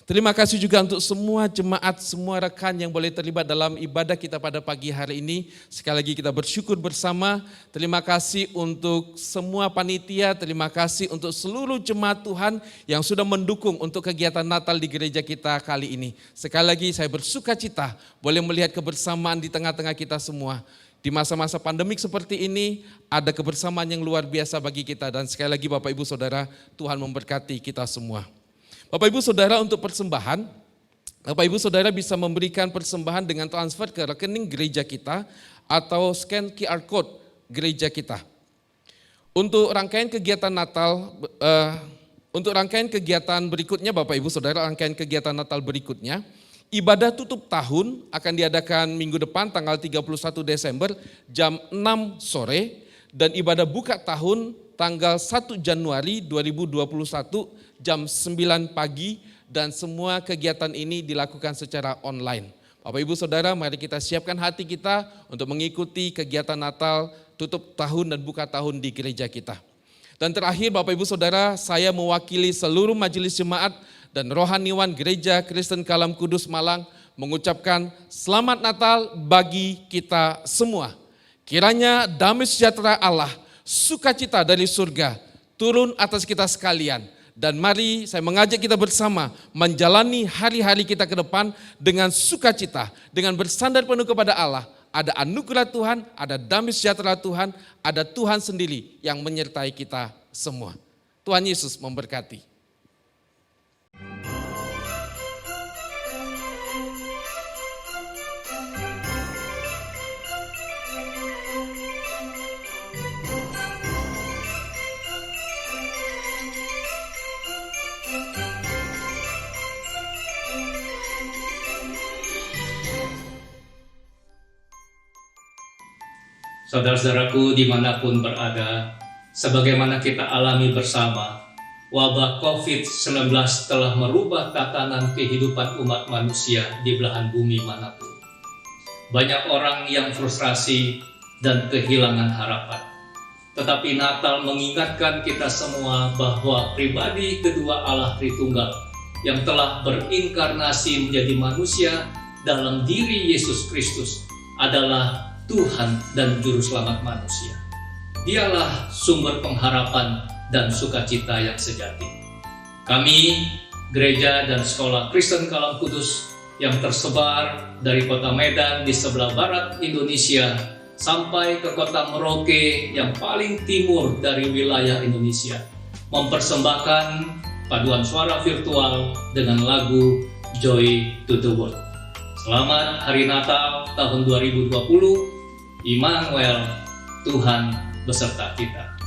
Terima kasih juga untuk semua jemaat, semua rekan yang boleh terlibat dalam ibadah kita pada pagi hari ini. Sekali lagi kita bersyukur bersama. Terima kasih untuk semua panitia, terima kasih untuk seluruh jemaat Tuhan yang sudah mendukung untuk kegiatan Natal di gereja kita kali ini. Sekali lagi saya bersuka cita boleh melihat kebersamaan di tengah-tengah kita semua. Di masa-masa pandemik seperti ini ada kebersamaan yang luar biasa bagi kita dan sekali lagi Bapak Ibu Saudara, Tuhan memberkati kita semua. Bapak Ibu Saudara, untuk persembahan, Bapak Ibu Saudara bisa memberikan persembahan dengan transfer ke rekening gereja kita atau scan QR code gereja kita. Untuk rangkaian kegiatan Natal, untuk rangkaian kegiatan berikutnya Bapak Ibu Saudara, rangkaian kegiatan Natal berikutnya, ibadah tutup tahun akan diadakan minggu depan tanggal 31 Desember jam 6 sore dan ibadah buka tahun tanggal 1 Januari 2021 jam 9 pagi dan semua kegiatan ini dilakukan secara online. Bapak Ibu Saudara, mari kita siapkan hati kita untuk mengikuti kegiatan Natal, tutup tahun dan buka tahun di gereja kita. Dan terakhir Bapak Ibu Saudara, saya mewakili seluruh majelis jemaat dan rohaniwan Gereja Kristen Kalam Kudus Malang mengucapkan Selamat Natal bagi kita semua. Kiranya damai sejahtera Allah, sukacita dari surga turun atas kita sekalian. Dan mari saya mengajak kita bersama menjalani hari-hari kita ke depan dengan sukacita, dengan bersandar penuh kepada Allah. Ada anugerah Tuhan, ada damai sejahtera Tuhan, ada Tuhan sendiri yang menyertai kita semua. Tuhan Yesus memberkati. Saudara-saudaraku dimanapun berada, sebagaimana kita alami bersama, wabah COVID-19 telah merubah tatanan kehidupan umat manusia di belahan bumi manapun. Banyak orang yang frustrasi dan kehilangan harapan. Tetapi Natal mengingatkan kita semua bahwa pribadi kedua Allah Tritunggal yang telah berinkarnasi menjadi manusia dalam diri Yesus Kristus adalah Tuhan dan Juru Selamat manusia. Dialah sumber pengharapan dan sukacita yang sejati. Kami, gereja dan sekolah Kristen Kalam Kudus yang tersebar dari kota Medan di sebelah barat Indonesia sampai ke kota Merauke yang paling timur dari wilayah Indonesia, mempersembahkan paduan suara virtual dengan lagu Joy to the World. Selamat Hari Natal tahun 2020. Immanuel, Tuhan beserta kita.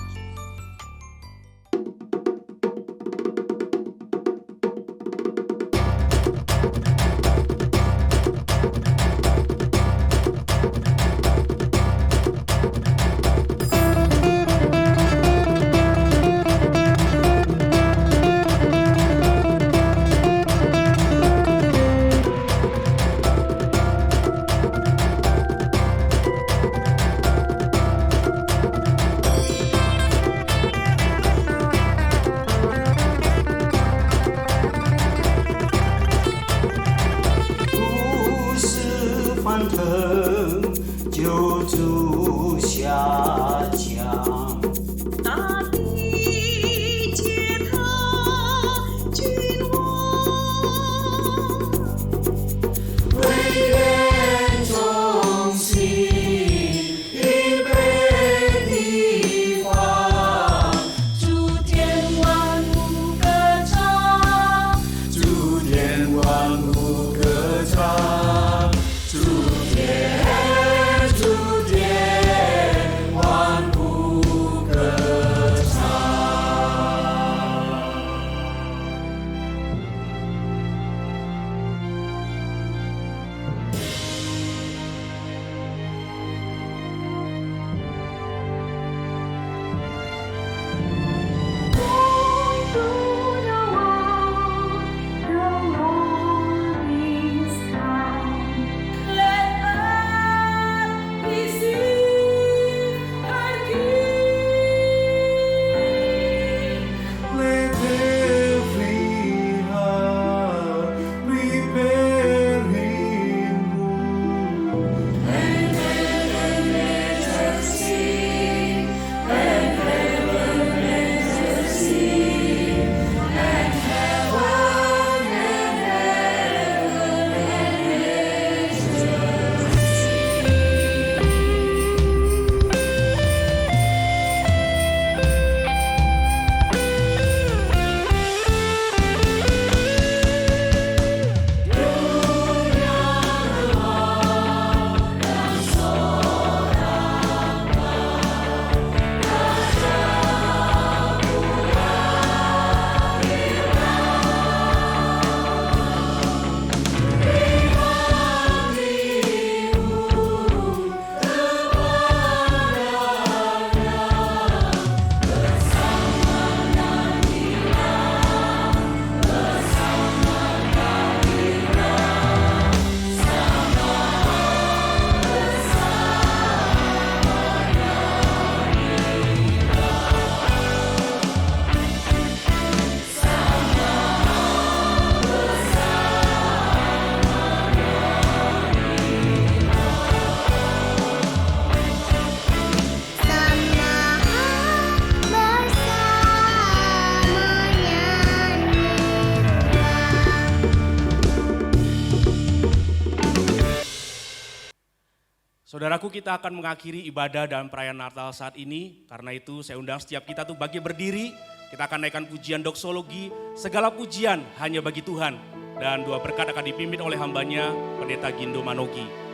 Saudaraku, kita akan mengakhiri ibadah dan perayaan Natal saat ini. Karena itu saya undang setiap kita tuh bagi berdiri. Kita akan naikkan pujian doksologi. Segala pujian hanya bagi Tuhan. Dan dua berkat akan dipimpin oleh hambanya, Pendeta Gindo Manogi.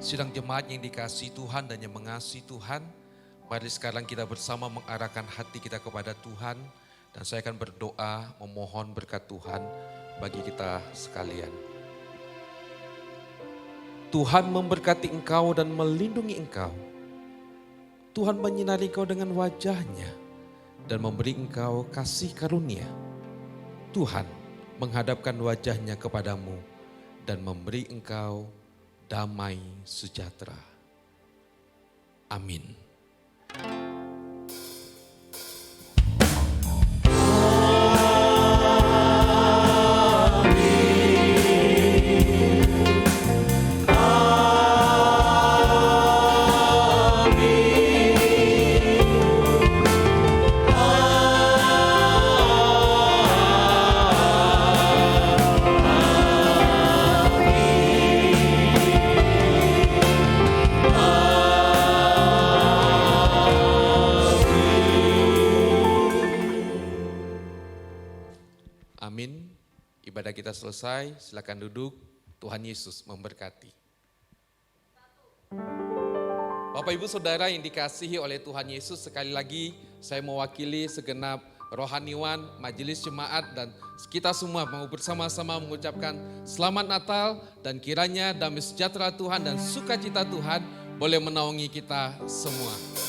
Sidang jemaat yang dikasihi Tuhan dan yang mengasihi Tuhan, mari sekarang kita bersama mengarahkan hati kita kepada Tuhan, dan saya akan berdoa memohon berkat Tuhan bagi kita sekalian. Tuhan memberkati engkau dan melindungi engkau. Tuhan menyinari engkau dengan wajah-Nya dan memberi engkau kasih karunia. Tuhan menghadapkan wajah-Nya kepadamu dan memberi engkau damai sejahtera. Amin. Amin. Ibadah kita selesai, silakan duduk. Tuhan Yesus memberkati. Bapak Ibu Saudara yang dikasihi oleh Tuhan Yesus, sekali lagi saya mewakili segenap rohaniwan, majelis jemaat, dan kita semua mau bersama-sama mengucapkan Selamat Natal, dan kiranya damai sejahtera Tuhan dan sukacita Tuhan boleh menaungi kita semua.